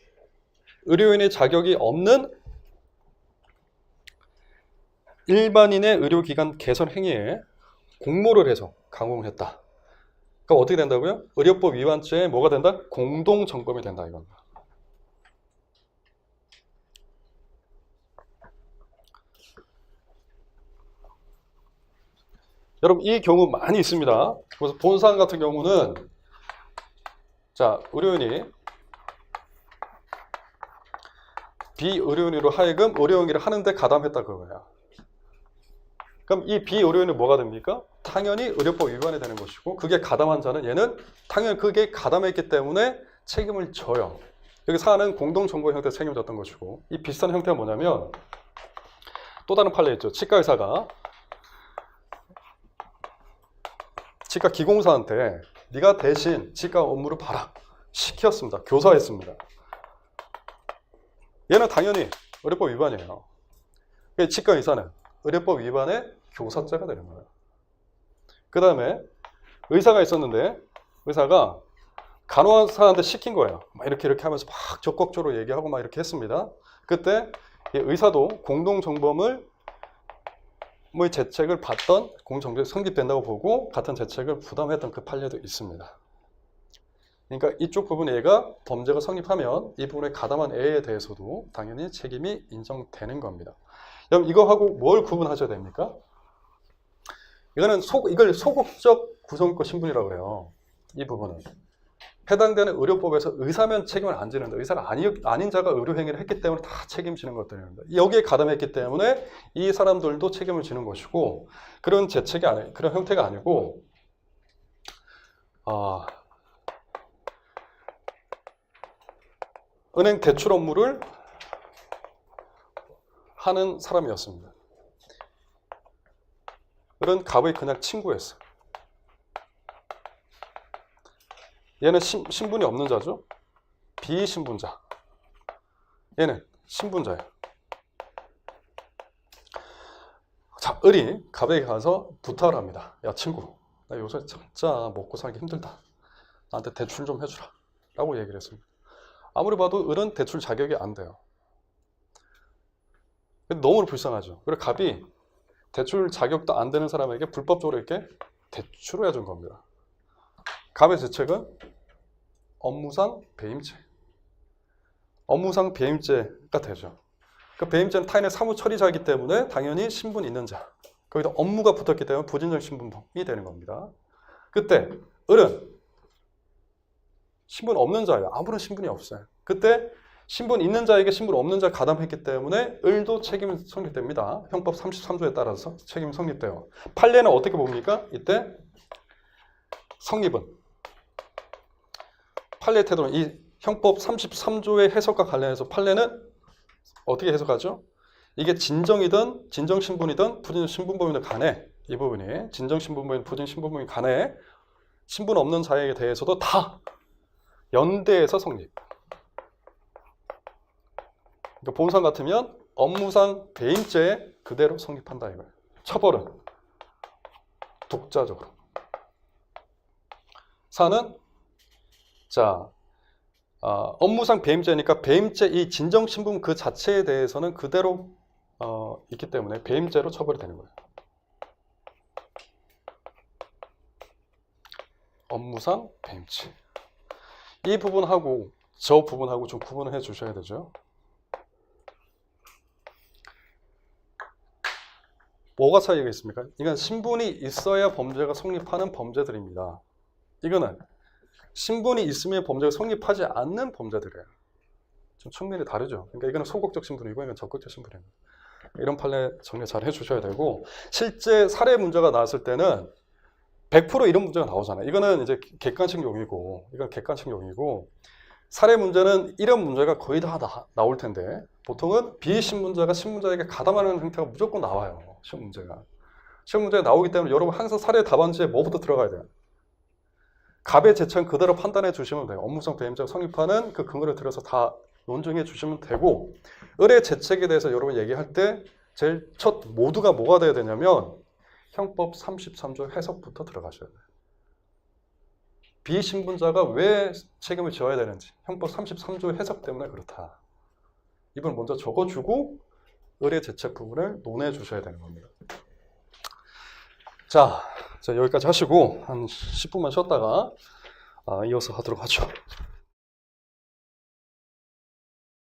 자격이 없는 일반인의 의료기관 개선 행위에 공모를 해서 강공을 했다. 그럼 어떻게 된다고요? 의료법 위반죄에 뭐가 된다? 공동정범이 된다 이겁니다. 여러분 이 경우 많이 있습니다. 그래서 본사안 같은 경우는 자, 의료인이 비의료인으로 하여금 의료행위를 하는데 가담했다 그거야. 그럼 이 비의료인은 뭐가 됩니까? 당연히 의료법 위반이 되는 것이고, 그게 가담한 자는 얘는 당연히 그게 가담했기 때문에 책임을 져요. 여기 사안은 공동정보 형태 책임을 졌던 것이고, 이 비슷한 형태가 뭐냐면 또 다른 판례 있죠. 치과 의사가 치과 기공사한테 네가 대신 치과 업무를 봐라 시켰습니다. 교사했습니다. 얘는 당연히 의료법 위반이에요. 치과 의사는 의료법 위반의 교사죄가 되는 거예요. 그 다음에 의사가 있었는데 의사가 간호사한테 시킨 거예요. 막 이렇게 하면서 막 적극적으로 얘기하고 막 이렇게 했습니다. 그때 의사도 공동정범을 뭐 죄책을 받던 공정정범이 성립된다고 보고 같은 죄책을 부담했던 그 판례도 있습니다. 그러니까 이쪽 부분에 얘가 범죄가 성립하면 이 부분에 가담한 애에 대해서도 당연히 책임이 인정되는 겁니다. 그럼 이거하고 뭘 구분하셔야 됩니까? 이걸 소극적 구성권 신분이라고 그래요. 이 부분은 해당되는 의료법에서 의사면 책임을 안 지는데 의사가 아닌 자가 의료행위를 했기 때문에 다 책임지는 것들입니다. 여기에 가담했기 때문에 이 사람들도 책임을 지는 것이고, 그런 죄책이 그런 형태가 아니고 은행 대출 업무를 하는 사람이었습니다. 그런 갑의 그냥 친구였어요. 얘는 신분이 없는 자죠. 비신분자. 얘는 신분자예요. 자, 을이 갑에게 가서 부탁을 합니다. 야 친구, 나 요새 진짜 먹고 살기 힘들다. 나한테 대출 좀 해주라 라고 얘기를 했습니다. 아무리 봐도 을은 대출 자격이 안 돼요. 너무 불쌍하죠. 그리고 갑이 대출 자격도 안 되는 사람에게 불법적으로 이렇게 대출을 해준 겁니다. 갑의 죄책은 업무상 배임죄. 업무상 배임죄가 되죠. 그 배임죄는 타인의 사무 처리자이기 때문에 당연히 신분 있는 자. 거기다 업무가 붙었기 때문에 부진적 신분이 되는 겁니다. 그때 을은 신분 없는 자예요. 아무런 신분이 없어요. 그때 신분 있는 자에게 신분 없는 자 가담했기 때문에 을도 책임이 성립됩니다. 형법 33조에 따라서 책임이 성립돼요. 판례는 어떻게 봅니까? 이때 성립은 판례 태도는 이 형법 33조의 해석과 관련해서 판례는 어떻게 해석하죠? 이게 진정이든 진정신분이든 부진신분범이든 간에 이 부분이 진정신분범이든 부진신분범이든 간에 신분 없는 자에게 대해서도 다 연대해서 성립. 그러니까 본상 같으면 업무상 배임죄에 그대로 성립한다 이거예요. 처벌은 독자적으로. 사는 자 업무상 배임죄니까 배임죄 이 진정신분 그 자체에 대해서는 그대로 있기 때문에 배임죄로 처벌이 되는 거예요. 업무상 배임죄. 이 부분하고 저 부분하고 좀 구분을 해 주셔야 되죠. 뭐가 차이가 있습니까? 이건 신분이 있어야 범죄가 성립하는 범죄들입니다. 이거는 신분이 있으면 범죄가 성립하지 않는 범죄들이에요. 좀 측면이 다르죠. 그러니까 이거는 소극적 신분이고 이건 적극적 신분입니다. 이런 판례 정리 잘 해주셔야 되고, 실제 사례 문제가 나왔을 때는 100% 이런 문제가 나오잖아요. 이거는 이제 객관식 용이고, 이건 객관식 용이고, 사례 문제는 이런 문제가 거의 다 나올 텐데, 보통은 비신문자가 신문자에게 가담하는 형태가 무조건 나와요. 시험 문제가. 시험 문제가 나오기 때문에 여러분 항상 사례 답안지에 뭐부터 들어가야 돼요? 갑의 제천 그대로 판단해 주시면 돼요. 업무성 배임자가 성립하는 그 근거를 들어서 다 논증해 주시면 되고, 을의 제책에 대해서 여러분 얘기할 때 제일 첫 모두가 뭐가 돼야 되냐면 형법 33조 해석부터 들어가셔야 돼요. 비신분자가 왜 책임을 져야 되는지 형법 33조 해석 때문에 그렇다. 이걸 먼저 적어주고 을의 제책 부분을 논해 주셔야 되는 겁니다. 자, 여기까지 하시고 한 10분만 쉬었다가 이어서 하도록 하죠.